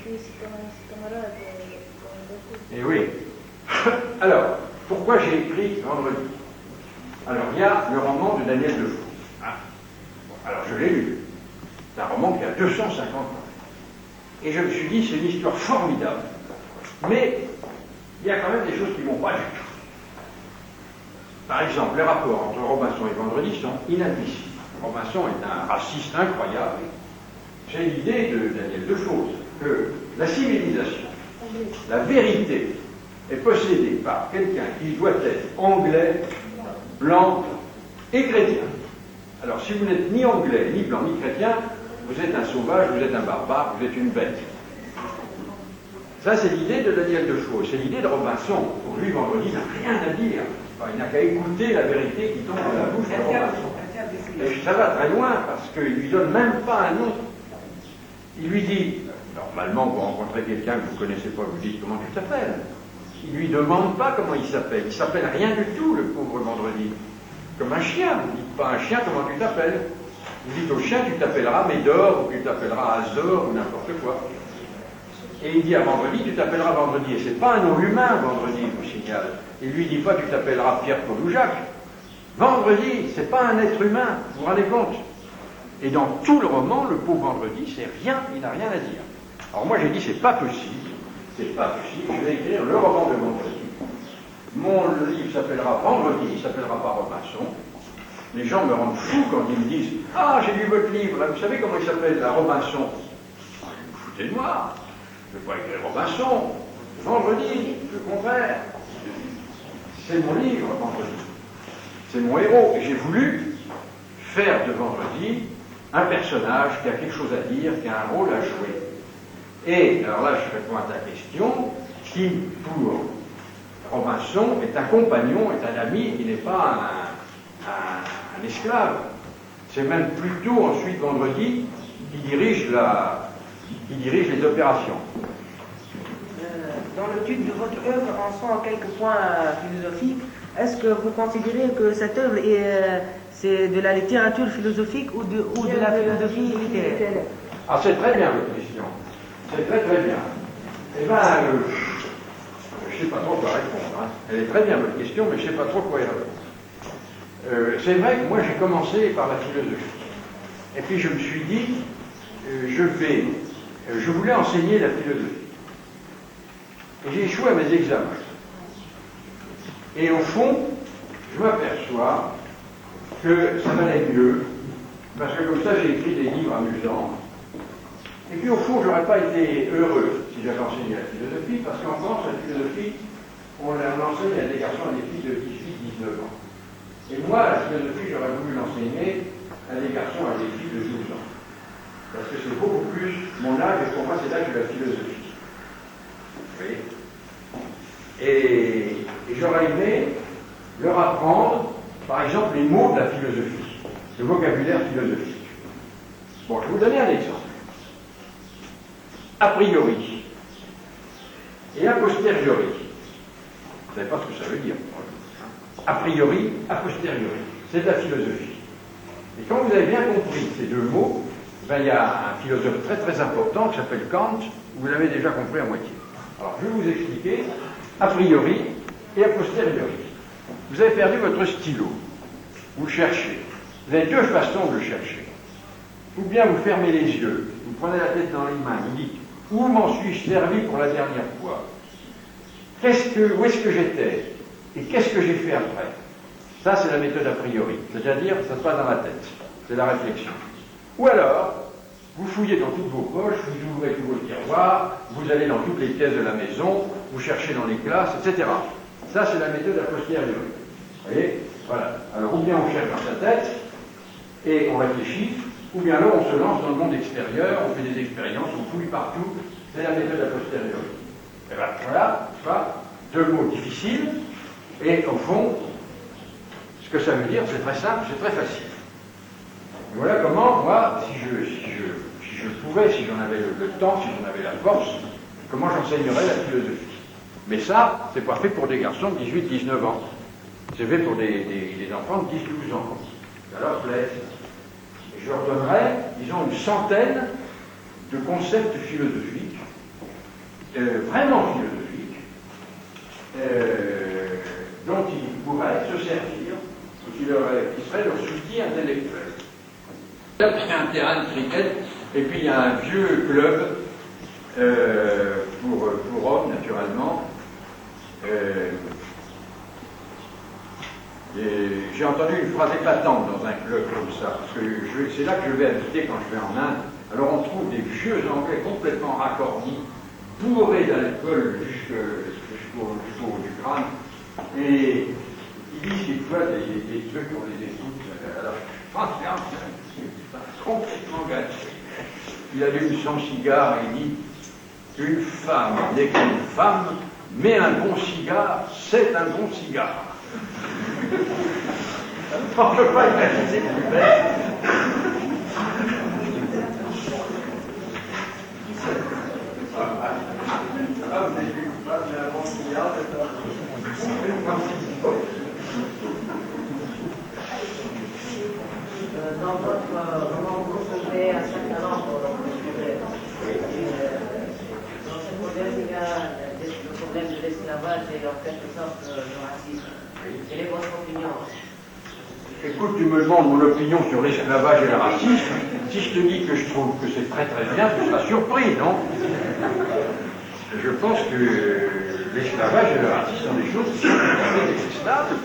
ses camarades Eh oui. Alors, pourquoi j'ai écrit Vendredi? Alors, il y a le roman de Daniel Defoe. Ah. Bon, alors, je l'ai lu. C'est un roman qui a 250 ans. Et je me suis dit, c'est une histoire formidable. Mais, il y a quand même des choses qui ne vont pas du tout. Par exemple, les rapports entre Robinson et Vendredi sont inadmissibles. Robinson est un raciste incroyable. C'est l'idée de Daniel Defoe que la civilisation, la vérité, est possédée par quelqu'un qui doit être anglais, blanc et chrétien. Alors, si vous n'êtes ni anglais, ni blanc, ni chrétien, vous êtes un sauvage, vous êtes un barbare, vous êtes une bête. Ça, c'est l'idée de Daniel Defoe, c'est l'idée de Robinson. Pour lui, Vendredi n'a rien à dire. Enfin, il n'a qu'à écouter la vérité qui tombe de la bouche de Robinson. Et ça va très loin, parce qu'il ne lui donne même pas un nom. Il lui dit, normalement, vous rencontrez quelqu'un que vous ne connaissez pas, vous dites comment tu t'appelles. Il ne lui demande pas comment il s'appelle. Il s'appelle rien du tout, le pauvre Vendredi. Comme un chien. Vous ne dites pas un chien, comment tu t'appelles. Vous dites au chien, tu t'appelleras Médor, ou tu t'appelleras Azor, ou n'importe quoi. Et il dit à Vendredi, tu t'appelleras Vendredi. Et c'est pas un nom humain, Vendredi, je vous signale. Il lui dit pas, tu t'appelleras Pierre, Paul ou Jacques. Vendredi, c'est pas un être humain, vous vous rendez compte? Et dans tout le roman, le pauvre Vendredi, c'est rien, il n'a rien à dire. Alors moi j'ai dit, c'est pas possible, je vais écrire le roman de Vendredi. Mon livre s'appellera Vendredi, il s'appellera pas Robinson. Les gens me rendent fou quand ils me disent, ah, j'ai lu votre livre, vous savez comment il s'appelle, la Robinson? Vous me foutez de moi, je ne vais pas écrire Robinson. Vendredi, le contraire. C'est mon livre, Vendredi. C'est mon héros. Et j'ai voulu faire de Vendredi un personnage qui a quelque chose à dire, qui a un rôle à jouer. Et, alors là, je réponds à ta question, qui, pour Robinson est un compagnon, est un ami, il n'est pas un esclave. C'est même plutôt ensuite vendredi qui dirige les opérations. Dans l'étude de votre œuvre, en sont quelques points philosophiques. Est-ce que vous considérez que cette œuvre c'est de la littérature philosophique ou de la philosophie littéraire? Ah, c'est très bien votre question. C'est très très bien. Eh bien, je ne sais pas trop quoi répondre. Hein. Elle est très bien votre question, mais je ne sais pas trop quoi y répondre. C'est vrai que moi j'ai commencé par la philosophie. Et puis je me suis dit, je voulais enseigner la philosophie. Et j'ai échoué à mes examens. Et au fond, je m'aperçois que ça valait mieux, parce que comme ça j'ai écrit des livres amusants. Et puis au fond, je n'aurais pas été heureux si j'avais enseigné la philosophie, parce qu'en France, la philosophie, on l'enseigne à des garçons et des filles de 18-19 ans. Et moi, la philosophie, j'aurais voulu l'enseigner à des garçons et des filles de 12 ans. Parce que c'est beaucoup plus mon âge, et pour moi, c'est l'âge de la philosophie. Vous voyez ? Et j'aurais aimé leur apprendre, par exemple, les mots de la philosophie, le vocabulaire philosophique. Bon, je vais vous donner un exemple. A priori et a posteriori. Vous ne savez pas ce que ça veut dire. A priori, a posteriori. C'est de la philosophie. Et quand vous avez bien compris ces deux mots, ben, il y a un philosophe très très important qui s'appelle Kant, vous l'avez déjà compris à moitié. Alors, je vais vous expliquer a priori et a posteriori. Vous avez perdu votre stylo. Vous le cherchez. Vous avez deux façons de le chercher. Ou bien vous fermez les yeux, vous prenez la tête dans les mains, vous dites « Où m'en suis-je servi pour la dernière fois? Où est-ce que j'étais? Et qu'est-ce que j'ai fait après ?» Ça, c'est la méthode a priori. C'est-à-dire, ça se passe dans la tête. C'est la réflexion. Ou alors, vous fouillez dans toutes vos poches, vous ouvrez tous vos tiroirs, vous allez dans toutes les pièces de la maison, vous cherchez dans les classes, etc. Ça, c'est la méthode a posteriori. Vous voyez? Voilà. Alors, ou bien on cherche dans sa tête, et on réfléchit, ou bien là, on se lance dans le monde extérieur, on fait des expériences, on fouille partout, c'est la méthode a posteriori. Et bien, voilà, deux mots difficiles, et au fond, ce que ça veut dire, c'est très simple, c'est très facile. Voilà comment, moi, si je pouvais, si j'en avais le temps, si j'en avais la force, comment j'enseignerais la philosophie. Mais ça, c'est pas fait pour des garçons de 18-19 ans. C'est fait pour des enfants de 10-12 ans. Ça leur plaît. Et je leur donnerais, disons, une centaine de concepts philosophiques, vraiment philosophiques, dont ils pourraient se servir, qui serait leur outil intellectuel. Il y a un terrain de cricket, et puis il y a un vieux club pour hommes, naturellement. J'ai entendu une phrase éclatante dans un club comme ça, parce que c'est là que je vais habiter quand je vais en Inde. Alors on trouve des vieux Anglais complètement raccordis, bourrés d'alcool jusqu'au du crâne, et ils disent qu'ils fois des trucs qu'on les écoute. Alors franchement, complètement gâché. Il allume son cigare et il dit « Une femme n'est qu'une femme, mais un bon cigare, c'est un bon cigare. » On ne peut pas imaginer plus belle. Ah, vous n'êtes plus coupable, mais un bon cigare, c'est un bon cigare. Dans votre roman, vous recevez un certain nombre de problèmes. Dans ce problème, il y a le problème de l'esclavage et en quelque sorte le racisme. Quelle est votre opinion? Écoute, tu me demandes mon opinion sur l'esclavage et le racisme. Si je te dis que je trouve que c'est très très bien, tu seras surpris, non? Je pense que l'esclavage et le racisme sont des choses qui sont tout à fait détestables.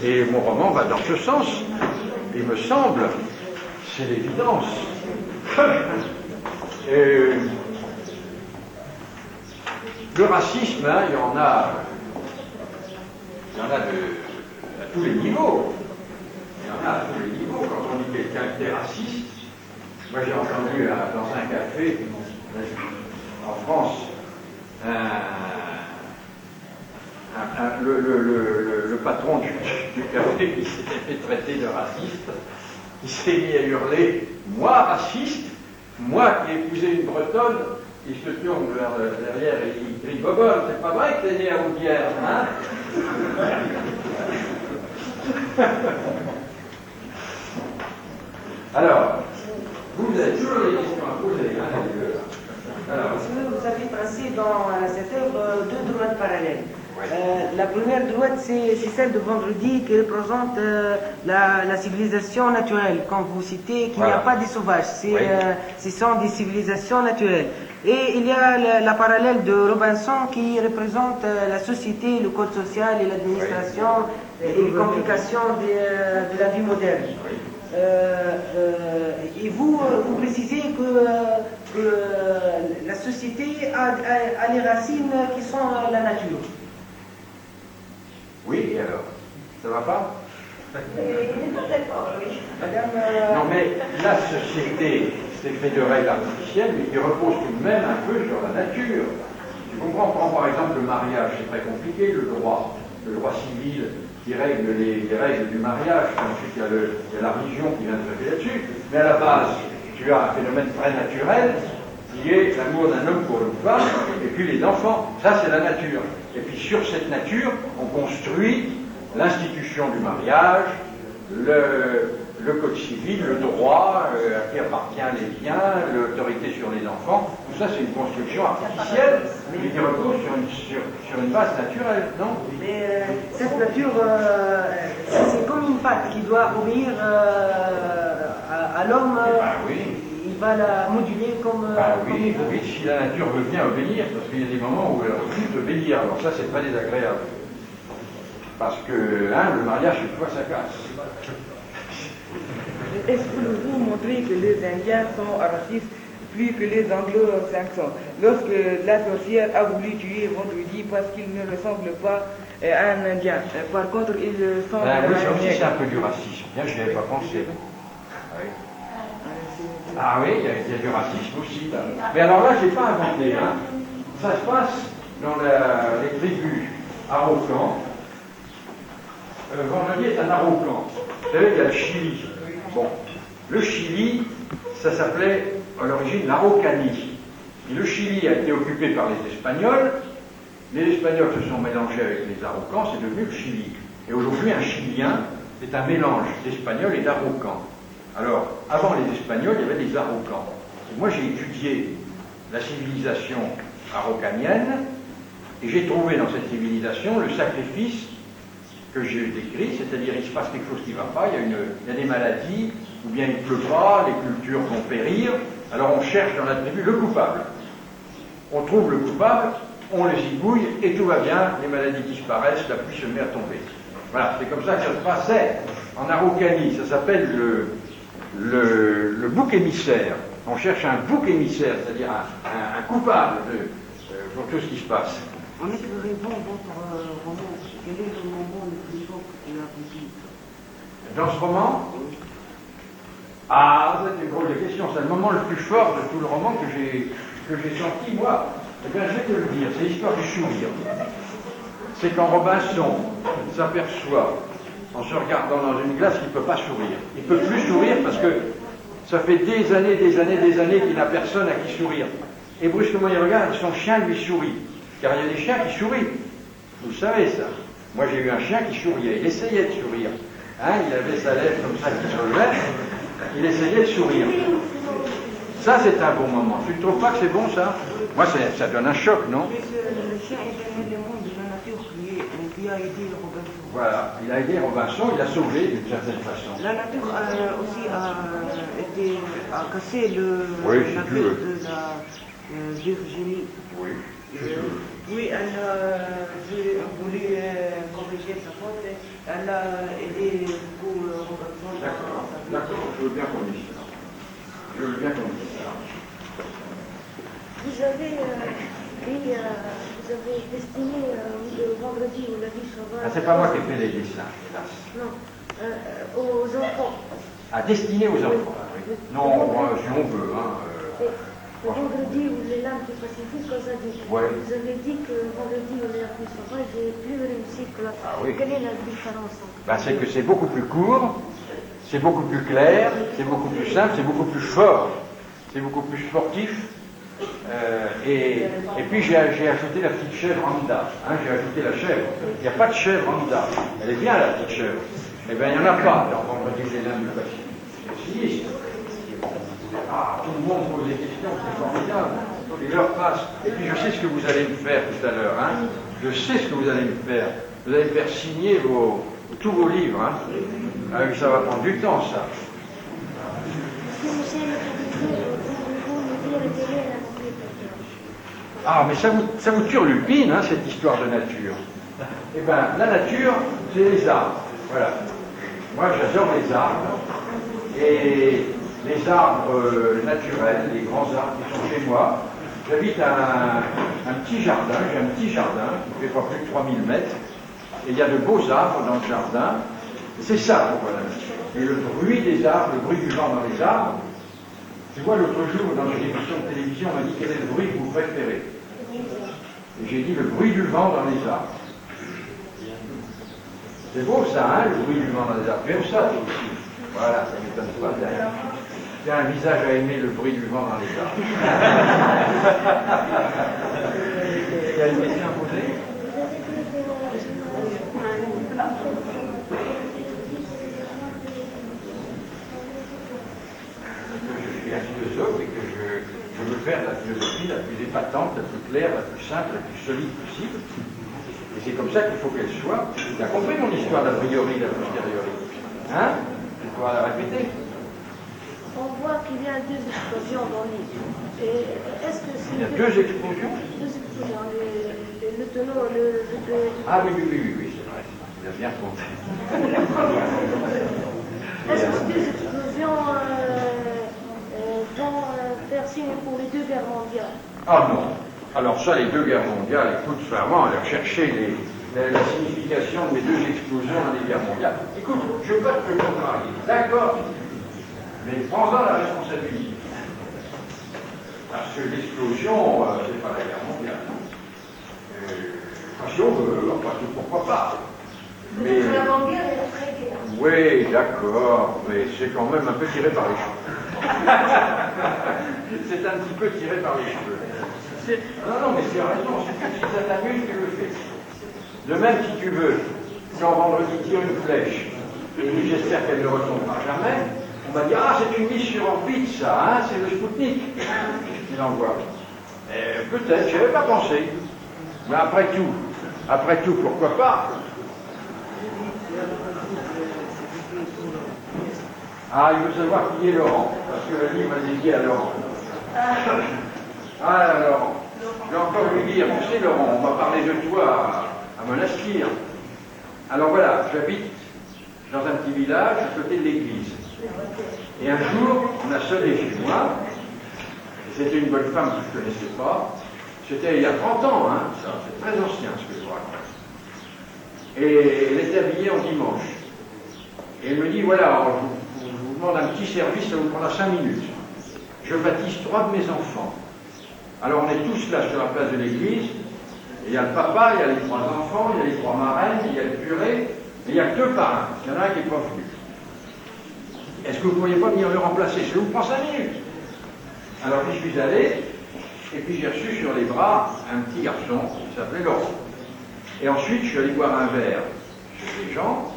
Et mon roman va dans ce sens. Il me semble, c'est l'évidence. Le racisme, hein, il y en a à tous les niveaux. Il y en a à tous les niveaux. Quand on dit quelqu'un qui est raciste, moi j'ai entendu dans un café en France un le patron du café qui s'était fait traiter de raciste, il s'est mis à hurler « Moi, raciste, moi qui ai épousé une Bretonne », il se tourne derrière et il crie « Bobol, c'est pas vrai que t'es né à Audière, hein ?» Alors, vous avez toujours des questions à poser, hein, les deux. Alors, Parce que vous avez tracé dans cette œuvre deux droites parallèles. oui. La première droite, c'est celle de vendredi qui représente la civilisation naturelle. Quand vous citez qu'il n'y a Voilà. pas des sauvages, Oui. ce sont des civilisations naturelles. Et il y a la parallèle de Robinson qui représente la société, le code social et l'administration et les complications de la vie moderne. Oui. Et vous précisez que la société a les racines qui sont la nature. Oui, et alors? Ça va pas? Madame, Non, mais la société, c'est fait de règles artificielles, mais qui reposent tout de même un peu sur la nature. Tu comprends? Prends par exemple le mariage, c'est très compliqué, le droit civil qui règle les règles du mariage, ensuite il y a la religion qui vient de se faire là-dessus, mais à la base, tu as un phénomène très naturel, qui est l'amour d'un homme pour une femme, et puis les enfants. Ça, c'est la nature. Et puis sur cette nature, on construit l'institution du mariage, le code civil, le droit à qui appartient les biens, l'autorité sur les enfants. Tout ça, c'est une construction artificielle, mais qui repose sur une base naturelle, non? mais cette nature, c'est comme une patte qui doit obéir à l'homme. Bah oui. Il va la moduler comme. Bah oui, oui, si la nature veut bien obéir, parce qu'il y a des moments où elle refuse d'obéir, alors ça, c'est pas désagréable. Parce que le mariage, quelquefois, ça casse. Est-ce que vous montrez que les Indiens sont racistes plus que les Anglo-Saxons? Lorsque la sorcière a voulu tuer vendredi parce qu'il ne ressemble pas à un Indien. Par contre, ils sont... Oui, ça aussi, c'est un peu du racisme. Bien, je n'y avais pas pensé. Oui. Ah oui, il y a du racisme aussi. Là. Mais alors là, je n'ai pas inventé. Hein. Ça se passe dans les tribus Araucans. Vendredi est un Araucan. Vous savez, il y a le Chili. Bon, le Chili, ça s'appelait à l'origine l'Araucanie. Et le Chili a été occupé par les Espagnols. Les Espagnols se sont mélangés avec les Araucans, c'est devenu le Chili. Et aujourd'hui, un Chilien, c'est un mélange d'Espagnol et d'Araucan. Alors, avant les Espagnols, il y avait des Araucans. Et moi, j'ai étudié la civilisation araucanienne, et j'ai trouvé dans cette civilisation le sacrifice que j'ai décrit, c'est-à-dire il se passe quelque chose qui ne va pas, il y a des maladies, ou bien il ne pleut pas, les cultures vont périr, alors on cherche dans la tribu le coupable. On trouve le coupable, on les zigouille, et tout va bien, les maladies disparaissent, la pluie se met à tomber. Voilà, c'est comme ça que ça se passait en Araucanie, ça s'appelle le bouc émissaire. On cherche un bouc émissaire, c'est-à-dire un coupable pour tout ce qui se passe. En écrivant votre roman, quel est le moment le plus fort que tu as vécu? Dans ce roman? Ah, c'est une drôle de question. C'est le moment le plus fort de tout le roman que j'ai senti, moi. Eh bien, je vais te le dire, c'est l'histoire du sourire. C'est quand Robinson s'aperçoit, en se regardant dans une glace, qu'il ne peut pas sourire. Il ne peut plus sourire parce que ça fait des années qu'il n'a personne à qui sourire. Et brusquement, il regarde, son chien lui sourit. Car il y a des chiens qui sourient. Vous savez ça. Moi, j'ai eu un chien qui souriait. Il essayait de sourire. Hein, il avait sa lèvre comme ça qui se relevait. Il essayait de sourire. Ça, c'est un bon moment. Tu ne trouves pas que c'est bon, ça? Moi, ça donne un choc, non? Mais le chien est un élément de la nature qui a aidé Robinson. Voilà. Il a aidé Robinson, il a sauvé d'une certaine façon. La nature aussi a cassé Oui, la si tu paix veux. de la Virginie. Oui. Oui, elle a voulu corriger sa faute. Elle a aidé beaucoup Robinson. D'accord, je veux bien qu'on dise ça. Vous avez destiné le vendredi ou la vie sauvage. Ah, c'est pas moi qui ai fait les dessins, hélas. Non, aux enfants. À destiner aux enfants. Oui. Non, si on veut. Hein, Le vendredi ou les lames du Pacifique, comme ça dit. Ouais. Vous avez dit que vendredi ou les lames sauvage est plus réussi que la. Ah oui. Quelle est la différence entre... Ben, c'est que c'est beaucoup plus court, c'est beaucoup plus clair, c'est beaucoup plus simple, c'est beaucoup plus fort, c'est beaucoup plus sportif. Et puis j'ai ajouté la petite chèvre Anda. Hein, j'ai ajouté la chèvre. Il n'y a pas de chèvre Anda. Elle est bien la petite chèvre. Eh bien, il n'y en a pas dans Vendredi des lames du Pacifique. Si. Ah, tout le monde pose des questions, c'est formidable. Et leur passe. Et puis je sais ce que vous allez me faire tout à l'heure. Hein. Je sais ce que vous allez me faire. Vous allez me faire signer tous vos livres. Hein. Ça va prendre du temps, ça. Ah, mais ça vous turlupine, hein, cette histoire de nature. Eh bien, la nature, c'est les arbres. Voilà. Moi, j'adore les arbres. Et les arbres naturels, les grands arbres qui sont chez moi. J'habite un petit jardin, j'ai un petit jardin qui ne fait pas plus de 3000 mètres. Et il y a de beaux arbres dans le jardin. C'est ça pour moi la nature. Et le bruit des arbres, le bruit du vent dans les arbres. Tu vois, l'autre jour, dans une émission de télévision, on m'a dit quel est le bruit que vous préférez. Et j'ai dit le bruit du vent dans les arbres. C'est beau ça, hein, le bruit du vent dans les arbres. Tu aimes ça, toi aussi? Voilà, ça ne m'étonne pas. Tu as un visage à aimer le bruit du vent dans les arbres. Il y a une question à poser? Je suis un philosophe et que je veux faire la philosophie la plus épatante, la plus claire, la plus simple, la plus solide possible. Et c'est comme ça qu'il faut qu'elle soit. Tu as compris mon histoire d'a priori, d'a posteriori? Hein? Tu pourras la répéter. On voit qu'il y a deux explosions dans l'île. Est-ce que c'est... Il y a deux explosions? Deux explosions. Le tonneau, Ah oui, c'est vrai. Il a bien compté. Est-ce que ces deux explosions vont faire signe pour les deux guerres mondiales? Ah non. Alors ça, les deux guerres mondiales, écoute, vraiment, aller chercher la signification de mes deux explosions dans les guerres mondiales. Écoute, je ne veux pas te contrarier, d'accord? Mais prends-en la responsabilité. Parce que l'explosion, c'est pas la guerre mondiale. Si on veut, enfin, pourquoi pas. Mais... La banquière est la vraie guerre. Oui, d'accord, mais c'est quand même un peu tiré par les cheveux. C'est un petit peu tiré par les cheveux. Non, mais tu as raison, si ça t'amuse, tu le fais. De même, si tu veux, quand vendredi tire une flèche, et j'espère qu'elle ne retombera jamais, on va dire, ah, c'est une mise sur orbite, ça, hein, c'est le Spoutnik. Il envoie. Peut-être, je n'avais pas pensé. Mais après tout, pourquoi pas? Ah, il veut savoir qui est Laurent, parce que le livre est dédié à Laurent. Ah, Laurent, je vais encore lui dire, tu sais, Laurent, on va parler de toi à Monastir. Alors voilà, j'habite dans un petit village à côté de l'église. Et un jour, on a sonné chez moi, et c'était une bonne femme que je ne connaissais pas. C'était il y a 30 ans, hein, ça, c'est très ancien ce que je vous raconte. Et elle était habillée en dimanche. Et elle me dit, voilà, je vous demande un petit service, ça vous prendra 5 minutes. Je baptise 3 de mes enfants. Alors on est tous là sur la place de l'église, et il y a le papa, il y a les 3 enfants, il y a les 3 marraines, il y a le curé, et il n'y a que 2 parrains. Il y en a un qui n'est pas venu. Est-ce que vous ne pourriez pas venir le remplacer? Ça vous prend 5 minutes. Alors j'y suis allé, et puis j'ai reçu sur les bras un petit garçon qui s'appelait Laurent. Et ensuite, je suis allé boire un verre chez des gens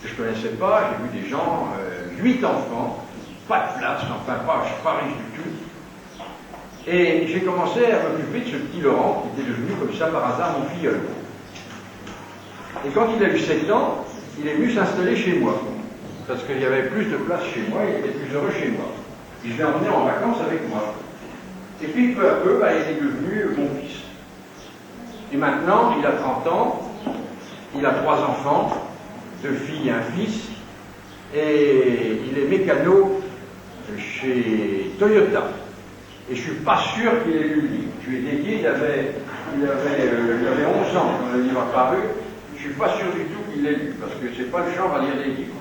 que je ne connaissais pas. J'ai vu des gens, 8 enfants, pas de place, enfin pas riche du tout. Et j'ai commencé à m'occuper de ce petit Laurent qui était devenu comme ça par hasard mon filleul. Et quand il a eu 7 ans, il est venu s'installer chez moi. Parce qu'il y avait plus de place chez moi, il était plus heureux chez moi. Et je l'ai emmené en vacances avec moi. Et puis peu à peu, il est devenu mon fils. Et maintenant, il a 30 ans, il a 3 enfants, 2 filles et un fils, et il est mécano chez Toyota. Et je ne suis pas sûr qu'il ait lu le livre. Je lui ai dédié, il avait 11 ans quand le livre a paru. Je ne suis pas sûr du tout qu'il l'ait lu, parce que c'est pas le genre à lire des livres.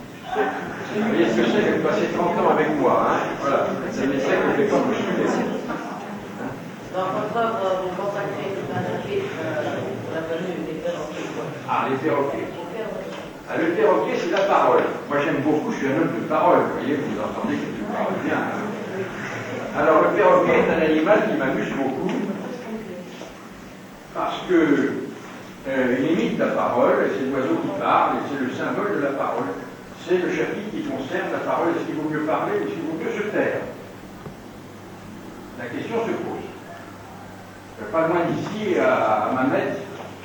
Vous voyez ce que c'est que de passer 30 ans avec moi, hein? Voilà, c'est l'essai que je n'ai pas postulé. Dans votre œuvre, vous consacrez tout un chapitre à la venue des perroquets. Ah, les perroquets. Ah, le perroquet, c'est la parole. Moi, j'aime beaucoup, je suis un homme de parole. Vous voyez, vous entendez que je parle bien. Hein. Alors, le perroquet est un animal qui m'amuse beaucoup parce que il imite la parole, c'est l'oiseau qui parle, et c'est le symbole de la parole. C'est le chapitre qui concerne la parole. Est-ce qu'il vaut mieux parler ou est-ce qu'il vaut mieux se taire? La question se pose. Pas loin d'ici, à Mamet,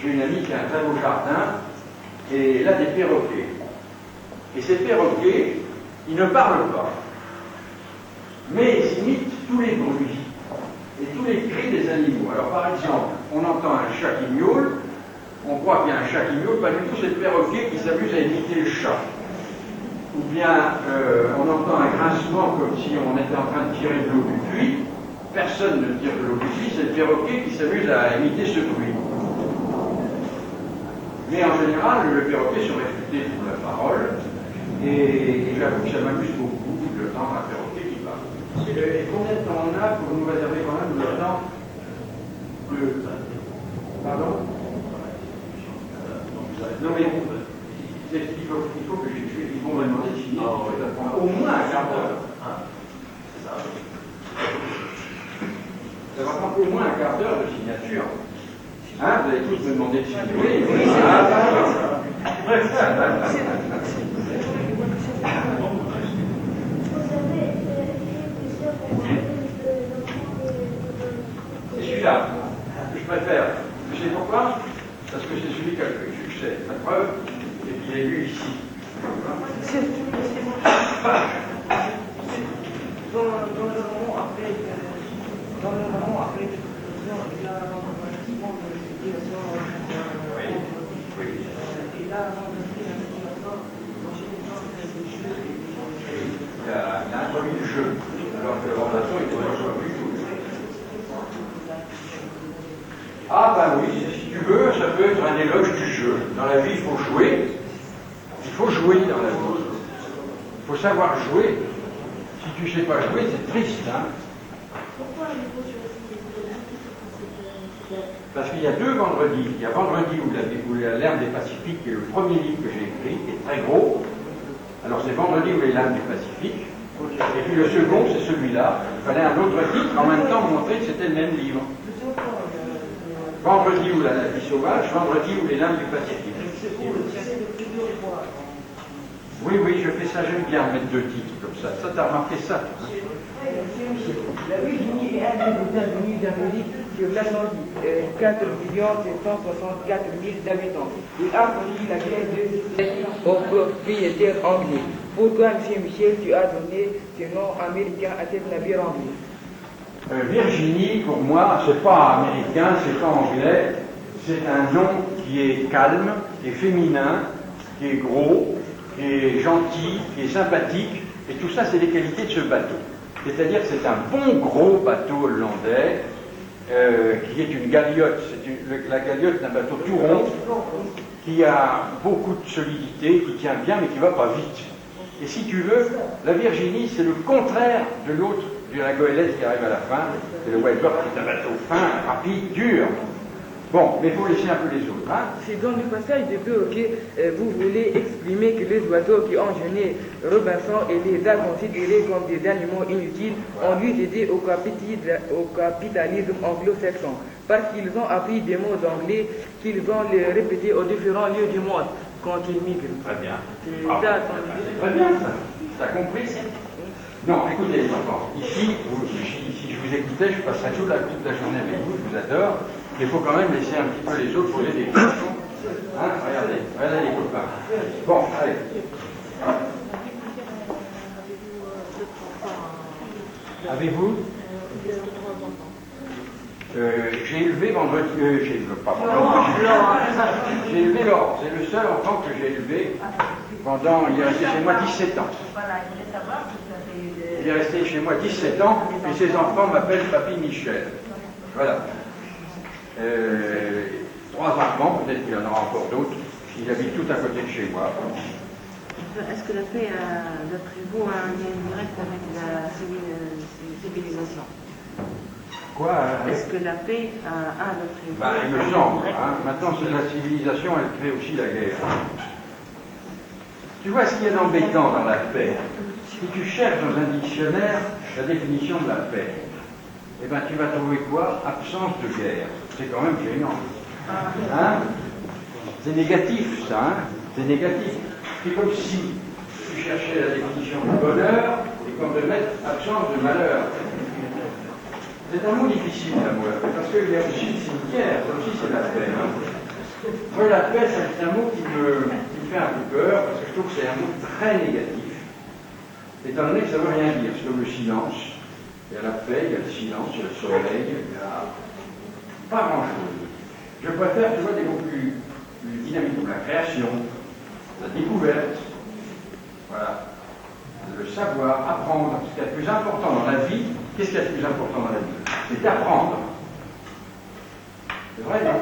j'ai une amie qui a un très beau jardin, et elle a des perroquets. Et ces perroquets, ils ne parlent pas. Mais ils imitent tous les bruits et tous les cris des animaux. Alors par exemple, on entend un chat qui miaule, on croit qu'il y a un chat qui miaule, pas du tout, c'est le perroquet qui s'amuse à imiter le chat. Ou bien on entend un grincement comme si on était en train de tirer de l'eau du puits. Personne ne tire de l'eau du puits, c'est le perroquet qui s'amuse à imiter ce bruit. Mais en général, le perroquet se réfuté pour la parole, et j'avoue que ça m'amuse beaucoup de temps un perroquet qui parle. Et combien de temps on a pour nous réserver quand même le temps de... Pardon? Non mais il faut que ils vont me demander de finir. Ça prend au moins un quart d'heure. Ça va prendre au moins un quart d'heure de signature. Hein, vous allez tous me demander de signer. Oui, oui. C'est celui-là que je préfère. Vous savez pourquoi? Parce que c'est celui qui a le plus de succès. La preuve, c'est qu'il est lu ici. Dans le roman après, il a l'enregistrement de la situation. Oui. Oui. Il a enregistré la situation dans des jeux. Il a introduit le jeu. Alors que l'orientation, il ne reçoit plus tout. Ah ben oui, si tu veux, ça peut être un éloge du jeu. Dans la vie, il faut jouer. Il faut jouer dans la vie. Il faut savoir jouer. Si tu ne sais pas jouer, c'est triste, hein. Pourquoi il faut choisir Parce qu'il y a deux vendredis. Il y a vendredi où l'herbe des Pacifiques, qui est le premier livre que j'ai écrit, qui est très gros. Alors c'est vendredi où les lames du Pacifique. Et puis le second, c'est celui-là. Il fallait un autre titre, en même temps montrer que c'était le même livre. Vendredi où la vie sauvage, vendredi où les lames du Pacifique. Oui, oui, je fais ça, j'aime bien mettre deux titres comme ça. Ça, t'as remarqué ça, toi, hein? La Virginie est un des États-Unis d'Amérique sur l'Atlantique, 4 764 000 d'habitants. Il a connu la guerre de aux propriétaires anglais. Pourquoi, M. Michel, tu as donné ce nom américain à cet navire anglais? Virginie, pour moi, c'est pas américain, c'est pas anglais. C'est un nom qui est calme, qui est féminin, qui est gros, qui est gentil, qui est sympathique. Et tout ça, c'est les qualités de ce bateau. C'est-à-dire que c'est un bon gros bateau hollandais qui est une galiote. La galiote est un bateau tout rond qui a beaucoup de solidité, qui tient bien mais qui ne va pas vite. Et si tu veux, la Virginie, c'est le contraire de l'autre, de la goélette qui arrive à la fin. C'est le White Bird qui est un bateau fin, rapide, dur. Bon, mais il faut laisser un peu les autres. Hein. C'est dans le passage de perroquet, vous voulez exprimer que les oiseaux qui ont gêné Robinson et les a considérés comme des animaux inutiles ont dû aider au capitalisme anglo-saxon, parce qu'ils ont appris des mots anglais qu'ils ont les répétés aux différents lieux du monde quand ils migrent. Très bien. C'est ça, Très bien, ça. T'as compris? Non, écoutez, les enfants, ici, si je vous écoutais, je passerais toute la journée avec vous, je vous adore. Mais il faut quand même laisser un petit peu les autres poser des questions. Hein, regardez les copains. Bon, allez. Avez-vous j'ai élevé vendredi. J'ai élevé Laurent. C'est le seul enfant que j'ai élevé pendant. Il est resté chez moi 17 ans. Il est resté chez moi 17 ans et ses enfants m'appellent Papy Michel. Voilà. 3 enfants, peut-être qu'il y en aura encore d'autres. Ils habitent tout à côté de chez moi. Est-ce que la paix, d'après vous, a un lien direct avec la civilisation? Quoi Est-ce que la paix a notre bah, il me semble. Hein. Maintenant, c'est la civilisation, elle crée aussi la guerre. Tu vois ce qu'il y a d'embêtant dans la paix? Si tu cherches dans un dictionnaire la définition de la paix, eh ben, tu vas trouver quoi? Absence de guerre. C'est quand même gênant. Hein? C'est négatif, ça. Hein? C'est négatif. C'est comme si tu cherchais la définition du bonheur et qu'on te mette absence de malheur. C'est un mot difficile, l'amour, parce qu'il y a aussi le cimetière, ça aussi c'est la paix. Hein. Moi, la paix, c'est un mot qui me fait un peu peur, parce que je trouve que c'est un mot très négatif. Étant donné que ça ne veut rien dire, c'est comme le silence. Il y a la paix, il y a le silence, il y a le soleil, il y a pas grand-chose. Je préfère, tu vois, des mots plus dynamiques, comme la création, la découverte, voilà, le savoir, apprendre. Ce qui est le plus important dans la vie, qu'est-ce qu'il y a de plus important dans la vie? C'est d'apprendre. C'est vrai, non?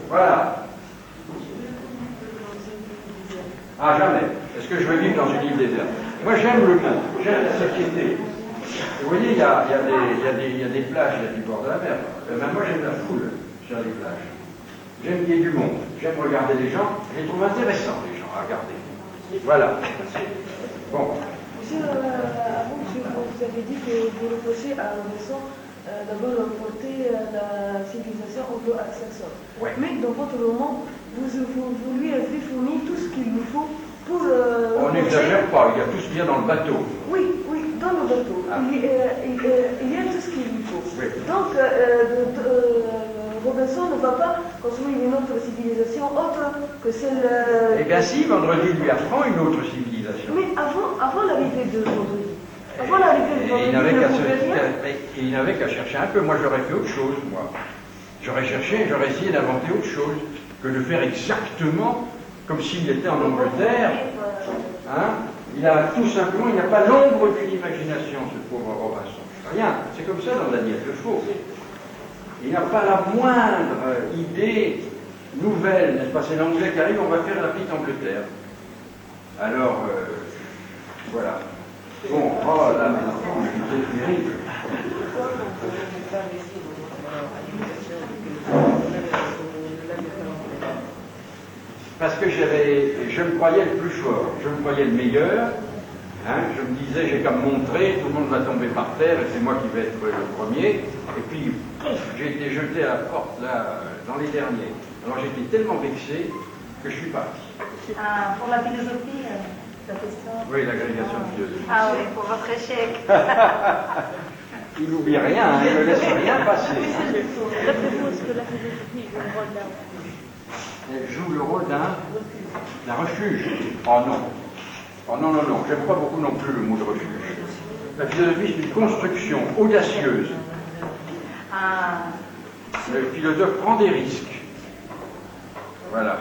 Voilà. Ah, jamais. Est-ce que je veux vivre dans une île déserte? Moi, j'aime le monde, j'aime la société. Vous voyez, il y a des plages, il y a du bord de la mer. Ben, moi, j'aime la foule sur les plages. J'aime qu'il y ait du monde. J'aime regarder les gens. Je les trouve intéressants, les gens, à regarder. Voilà. Bon. Monsieur, avant, vous avez dit que vous reprochez à Robinson d'abord porter la civilisation anglo-saxonne. Ouais. Mais dans votre roman, vous lui avez fourni tout ce qu'il nous faut pour... On n'exagère pas, il y a tout ce qu'il y a dans le bateau. Oui, dans le bateau. Ah. Il y a tout ce qu'il lui faut. Oui. Donc, Robinson ne va pas construire une autre civilisation autre que celle... Eh bien si, Vendredi lui apprend une autre civilisation. Mais avant l'arrivée de Vendredi. Avant l'arrivée de Vendredi, il n'avait qu'à chercher un peu. Moi, j'aurais fait autre chose, moi. J'aurais essayé d'inventer autre chose que de faire exactement comme s'il était en Angleterre. Hein? Il a tout simplement, il n'a pas l'ombre d'une imagination, ce pauvre Robinson. Rien. C'est comme ça dans Daniel Defoe. Il n'a pas la moindre idée nouvelle, n'est-ce pas? C'est l'anglais qui arrive, on va faire la petite Angleterre. Alors, voilà. Bon, oh là, c'est terrible. Parce que je me croyais le plus fort, je me croyais le meilleur. Hein, je me disais, j'ai qu'à me montrer, tout le monde va tomber par terre et c'est moi qui vais être le premier. Et puis, j'ai été jeté à la porte, là, dans les derniers. Alors j'étais tellement vexé que je suis parti. Pour la philosophie, la question. Oui, l'agrégation de philosophie. Ah oui, pour votre échec. Il n'oublie rien, hein, il ne laisse rien passer. D'après-vous, est-ce que la philosophie joue le rôle d'un... Elle joue le rôle d'un refuge. Oh non. Oh non, non, non. J'aime pas beaucoup non plus le mot de refuge. La philosophie, c'est une construction audacieuse. Le philosophe prend des risques. Voilà.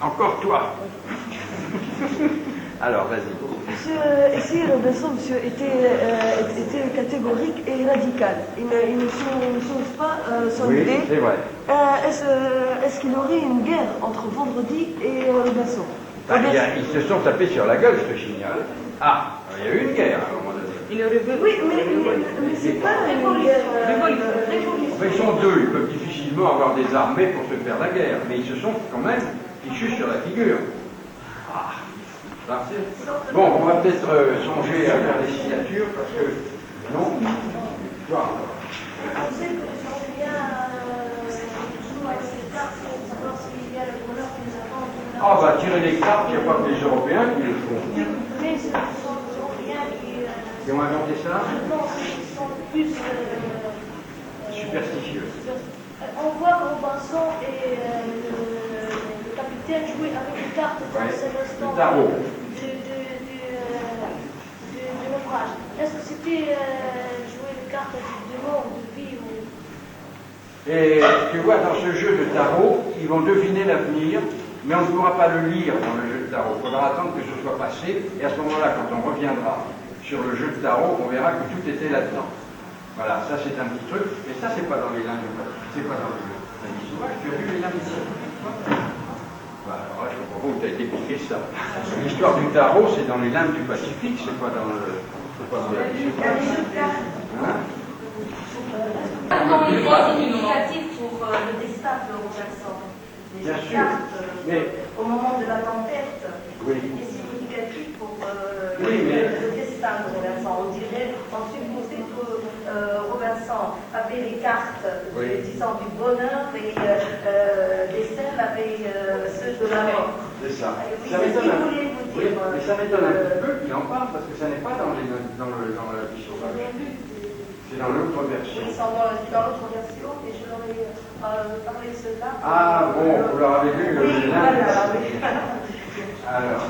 Encore toi. Alors, vas-y. Monsieur, ici, Robinson, monsieur, était catégorique et radical. Il ne change pas son Oui, idée. c'est vrai. Est-ce qu'il y aurait une guerre entre Vendredi et Robinson? Ils se sont tapés sur la gueule, je te signale. Ah, il y a eu une guerre à un moment donné. Oui, mais c'est pas une guerre... Enfin, ils sont deux, ils peuvent difficilement avoir des armées pour se faire la guerre, mais ils se sont quand même fichus sur la figure. Ah, là. Bon, on va peut-être songer à faire des signatures, parce que... Non? Voilà. Ah bah tirer les cartes, il n'y a pas que les Européens qui le font. Mais ce sont les Européens Qui ont inventé ça? je pense qu'ils sont plus... Superstitieux. On voit que Robinson et le capitaine jouaient avec les cartes dans cet instant le tarot. du naufrage. Est-ce que c'était jouer les cartes de mort ou de vie ou... Et tu vois, dans ce jeu de tarot, ils vont deviner l'avenir, mais on ne pourra pas le lire dans le jeu de tarot. Il faudra attendre que ce soit passé, et à ce moment-là, quand on reviendra sur le jeu de tarot, on verra que tout était là-dedans. Voilà, ça c'est un petit truc, et ça c'est pas dans les limbes du Pacifique, c'est pas dans le jeu. Tu as vu les limbes ici? Voilà, alors là, je comprends pas où tu as été piqué ça. L'histoire du tarot, c'est dans les limbes du Pacifique, c'est pas dans le... C'est pas dans la... Mais Bien cette sûr. carte, Mais- au moment de la tempête, Oui. est significatif pour Oui, mais- le destin de Robinson. On dirait, on supposait que Robinson avait les cartes, Oui. disons, du bonheur et Dessel avait ceux de la mort. C'est ça. Oui, Ça c'est ce m'étonne qu'il un- voulait vous oui, dire. mais ça m'étonne un petit peu qu'il en parle parce que ça n'est pas dans la vie sauvage. C'est dans l'autre version. Oui, c'est dans l'autre version, et je leur ai parlé de cela. Ah bon, vous leur avez vu le Oui, lien. voilà, oui. Alors,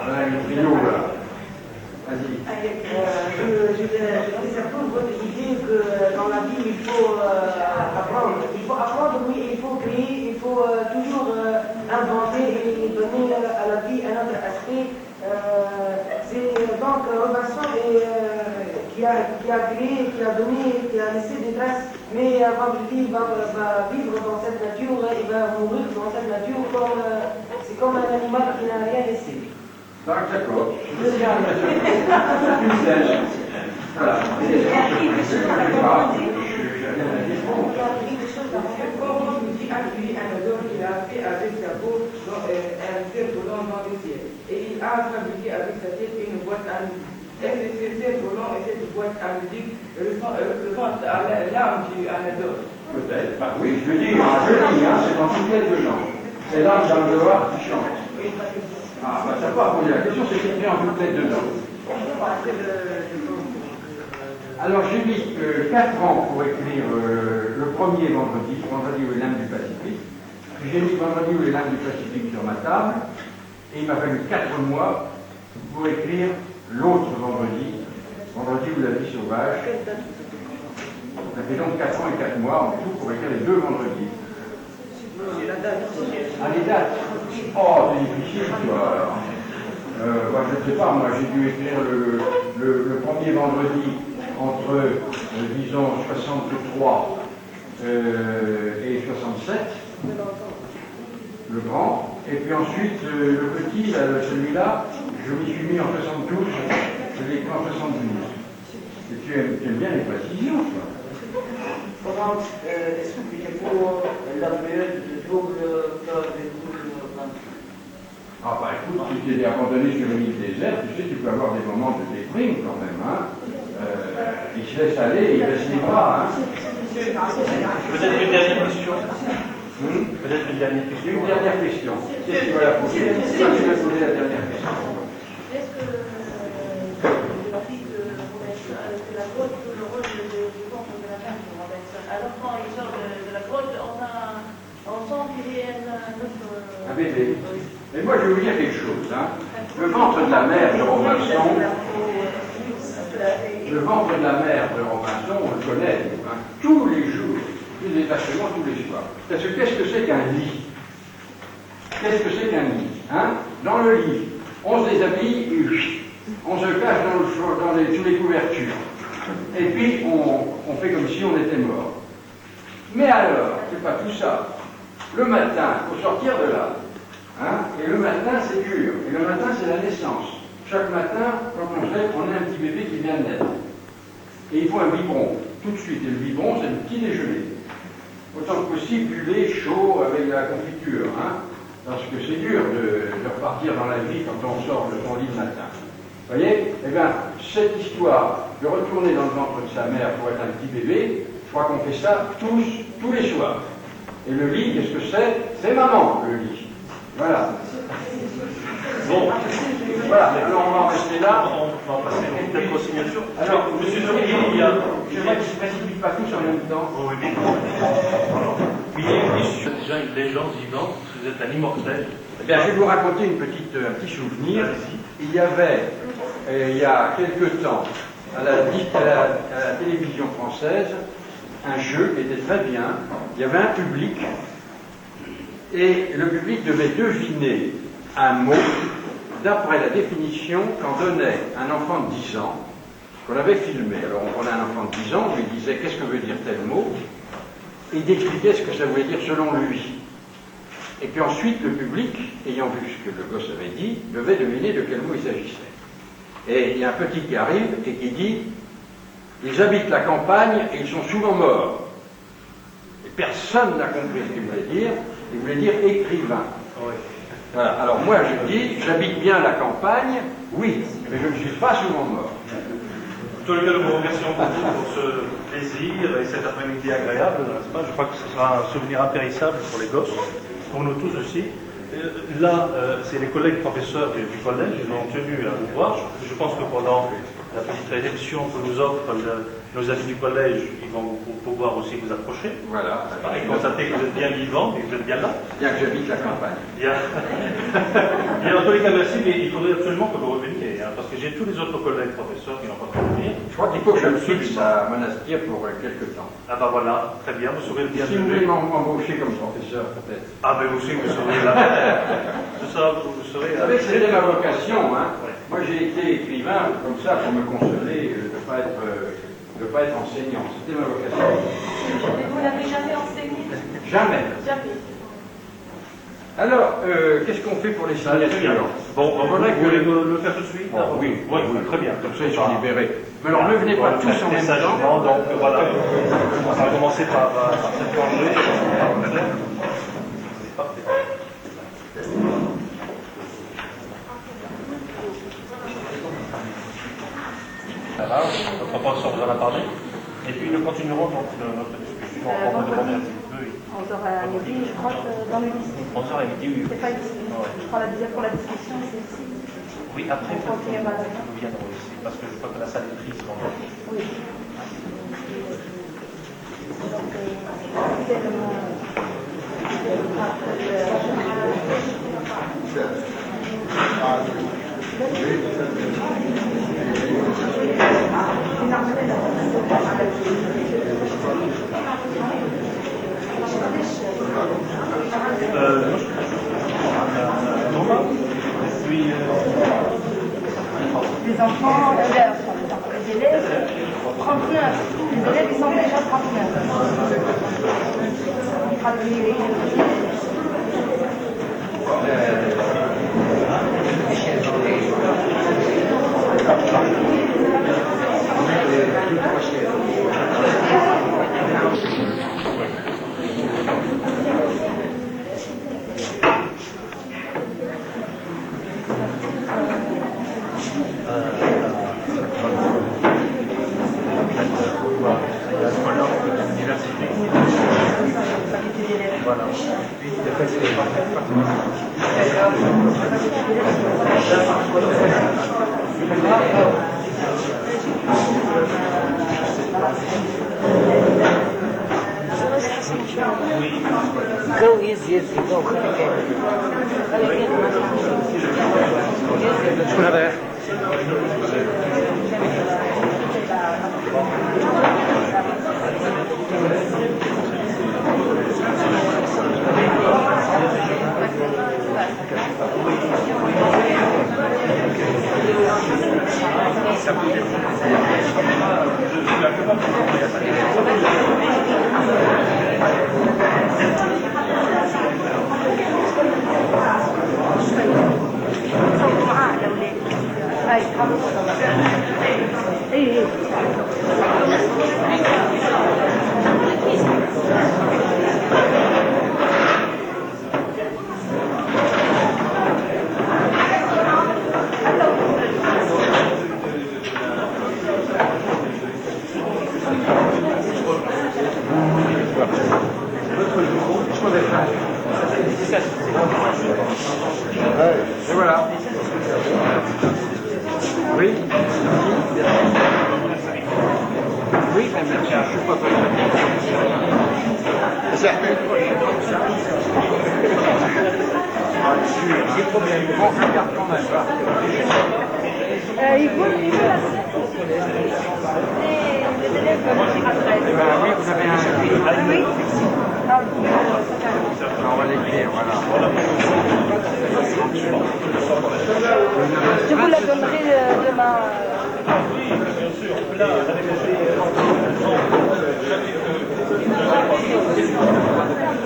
voilà le trio là. Vas-y. Je s'approuve votre idée que dans la vie, il faut apprendre. Il faut apprendre, oui, il faut créer, il faut toujours inventer et donner à la vie un autre aspect. C'est donc Robinson qui a créé, qui a donné, qui a laissé des traces. Mais vendredi va vivre dans cette nature, il va mourir dans cette nature c'est comme un animal qui n'a rien laissé. D'accord. Je tiens à mettre une scène. Voilà. Comment vous dit accueillir un homme qu'il a fait avec sa peau un cerf-volant dans le ciel. Et il a fabriqué avec sa tête une boîte à musique. Est-ce que ce cerf-volant et cette boîte à musique représentent l'âme du Anadole? Peut-être. Bah oui, je dis, c'est dans toutes les deux langues. C'est l'âme dans le dehors qui chante. Ah, bah ça pas poser la question, c'est écrit en toutes les deux langues. Alors j'ai mis 4 ans pour écrire le premier vendredi où les lames du Pacifique. Puis j'ai mis vendredi où les lames du Pacifique sur ma table. Et il m'a fallu 4 mois pour écrire l'autre vendredi où la vie sauvage. Ça fait donc 4 ans et 4 mois en tout pour écrire les 2 vendredis. Ah, les dates. Oh, c'est difficile, toi. Moi, je ne sais pas, moi j'ai dû écrire le premier vendredi entre, disons, 63 et 67, le grand, et puis ensuite le petit, celui-là, je m'y suis mis en 72, je l'ai écrit en 72. Et tu aimes bien les précisions, toi. Comment expliquez pour la période de double cœur et double blanc? Ah bah écoute, si tu es abandonné sur une île déserte, tu sais, tu peux avoir des moments de déprime quand même, hein. Il se laisse aller, il baisse les bras, hein. Peut-être une dernière question. Peut-être une dernière question. Une dernière question. Qu'est-ce que tu vas la poser? Toi, tu vas poser la dernière question. Est-ce que le fils de Robinson, que la grotte joue le rôle du ventre de la mère de Robinson? Alors quand il sort de la grotte, on sent qu'il y a un autre... Un bébé. Mais moi, je vais vous dire quelque chose, hein. Le ventre de la mère de Robinson, on le connaît, hein, tous les jours, des détachements tous les soirs. Parce que qu'est-ce que c'est qu'un lit? Qu'est-ce que c'est qu'un lit, hein? Dans le lit, on se déshabille et on se cache sous les couvertures. Et puis, on fait comme si on était mort. Mais alors, c'est pas tout ça. Le matin, il faut sortir de là. Hein? Et le matin, c'est dur. Et le matin, c'est la naissance. Chaque matin, quand on se lève, on a un petit bébé qui vient de naître. Et il faut un biberon, tout de suite. Et le biberon, c'est le petit déjeuner. Autant que possible, du lait chaud avec de la confiture. Hein? Parce que c'est dur de repartir dans la vie quand on sort de son lit le matin. Vous voyez? Eh bien, cette histoire de retourner dans le ventre de sa mère pour être un petit bébé, je crois qu'on fait ça tous les soirs. Et le lit, qu'est-ce que c'est? C'est maman, le lit. Voilà. Bon, voilà. Alors on va en rester là. on va passer peut-être aux signatures. Alors, Monsieur Zorilli, il y a... J'aimerais que je ne précipite pas tous en même temps. Oh, oui, bien. Alors, il y a une question, déjà une légende vivante, vous êtes un immortel. Eh bien, je vais vous raconter un petit souvenir. Il y avait, il y a quelque temps, à la télévision française, un jeu qui était très bien. Il y avait un public, et le public devait deviner un mot d'après la définition qu'en donnait un enfant de 10 ans, qu'on avait filmé. Alors on prenait un enfant de 10 ans, on lui disait qu'est-ce que veut dire tel mot, et il expliquait ce que ça voulait dire selon lui. Et puis ensuite, le public, ayant vu ce que le gosse avait dit, devait deviner de quel mot il s'agissait. Et il y a un petit qui arrive et qui dit « Ils habitent la campagne et ils sont souvent morts. » Et personne n'a compris ce qu'il voulait dire. Il voulait dire écrivain. Oui. Voilà. Alors moi je dis, j'habite bien la campagne, oui, mais je ne suis pas souvent mort. En tous les cas, nous vous remercions beaucoup pour ce plaisir et cet après-midi agréable, n'est-ce pas? Je crois que ce sera un souvenir impérissable pour les gosses, pour nous tous aussi. Là, c'est les collègues professeurs du collège, ils ont tenu à vous voir. Je pense que pendant la petite réception que nous offrent nos amis du collège, ils vont pouvoir aussi vous approcher. Voilà. Et constater que vous êtes bien vivant et que vous êtes bien là. Bien que j'habite la campagne. Bien. Bien, en tous les cas, merci, mais il faudrait absolument que vous reveniez, hein, parce que j'ai tous les autres collègues professeurs qui n'ont pas pu venir. Je crois qu'il faut que je me fixe à Monastir pour quelques temps. Ah ben voilà, très bien, vous serez le Si vous voulez bienvenu. m'embaucher comme professeur, peut-être. Ah ben aussi, vous serez là. Vous serez Vous savez, c'était ma vocation. Hein. Ouais. Moi, j'ai été écrivain comme ça pour me consoler de ne pas être enseignant. C'était ma vocation. Mais vous n'avez jamais enseigné? Jamais. Jamais. Alors, qu'est-ce qu'on fait pour les Très bien. signatures? Bon, vous voulez le faire tout de suite? Oh, oui, oui, très bien. Comme ça, ils sont libérés. Mais alors, ne venez pas tous en même temps. Donc, voilà. On va commencer par cette rangée. Parfait. Voilà, notre professeur vous en a parlé. Et puis nous continuerons donc notre discussion en forme de première. Oui. 11h à midi, je crois que dans le lycée. 11h à midi, oui. C'est pas ici. Ouais. Je crois la deuxième pour la discussion, c'est ici. Oui, après, On continue à Madrid. nous viendrons ici, parce que je crois que la salle est prise. Donc... Oui. Donc, tellement. Les enfants, les élèves, 39. Les élèves, ils sont déjà 39. Go easy, go. Et voilà. Oui. Oui, mais je ne suis pas très J'ai problème. Bon, je regarde quand même. Il faut les élèves Oui, vous avez un... Oui. On va l'écrire, voilà. Je vous la donnerai demain. Oui, bien sûr. Là,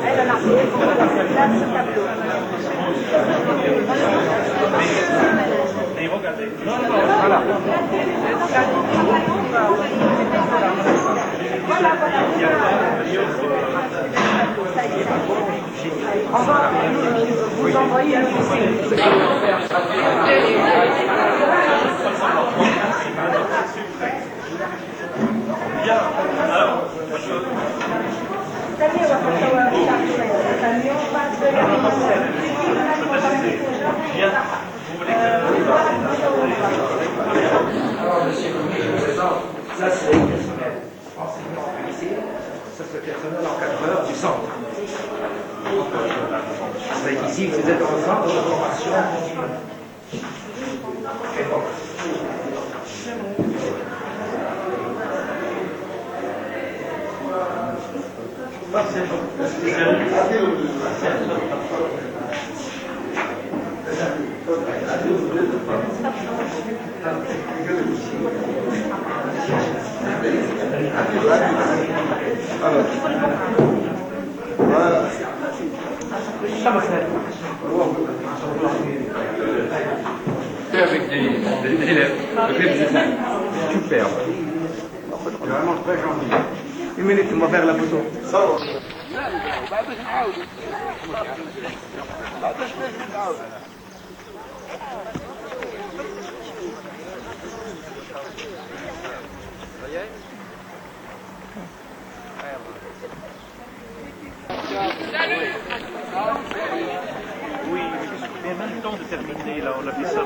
Elle en a là, ce tableau. et regardez. Voilà. Voilà. On va vous envoyer le dossier. Bien, alors, Alors, monsieur le commis, je vous présente, ça c'est le personnel enseignant ici, ça c'est le personnel encadreur du centre. C'est ici, vous êtes en centre de formation continue. Et donc, avec des élèves. Super. C'est vraiment très gentil. une minute, on va faire la photo. oui, mais même le temps de terminer, là, on a fait ça.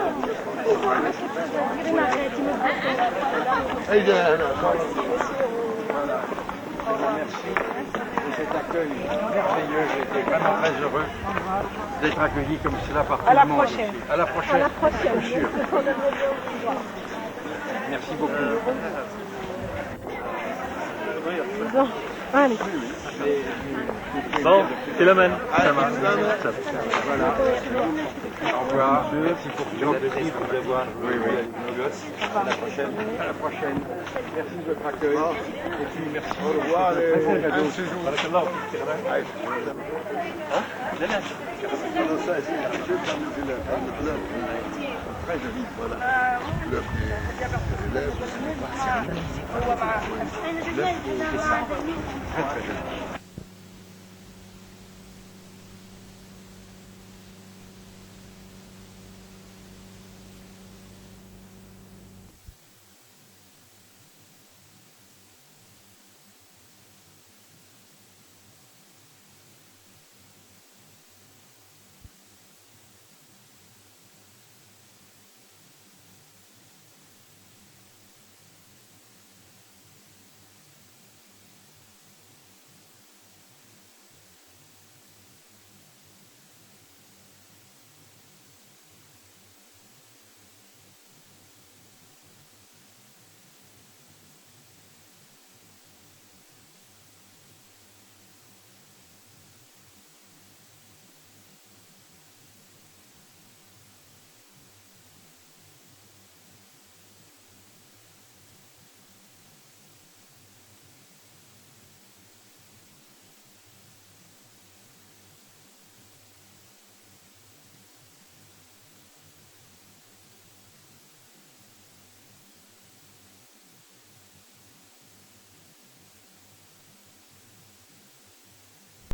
Merci de cet accueil merveilleux. J'étais vraiment très heureux d'être accueilli comme cela par tout le monde. À la prochaine. À la prochaine. Bien sûr. Merci beaucoup. Allez. Bon, Philomène. Ça marche. Voilà. Au revoir. Merci pour tout le plaisir d'avoir nos gosses. À la prochaine. À la prochaine. Merci de votre accueil. Et puis merci. Au revoir. Très bon cadeau. Très joli. Voilà. Très très joli.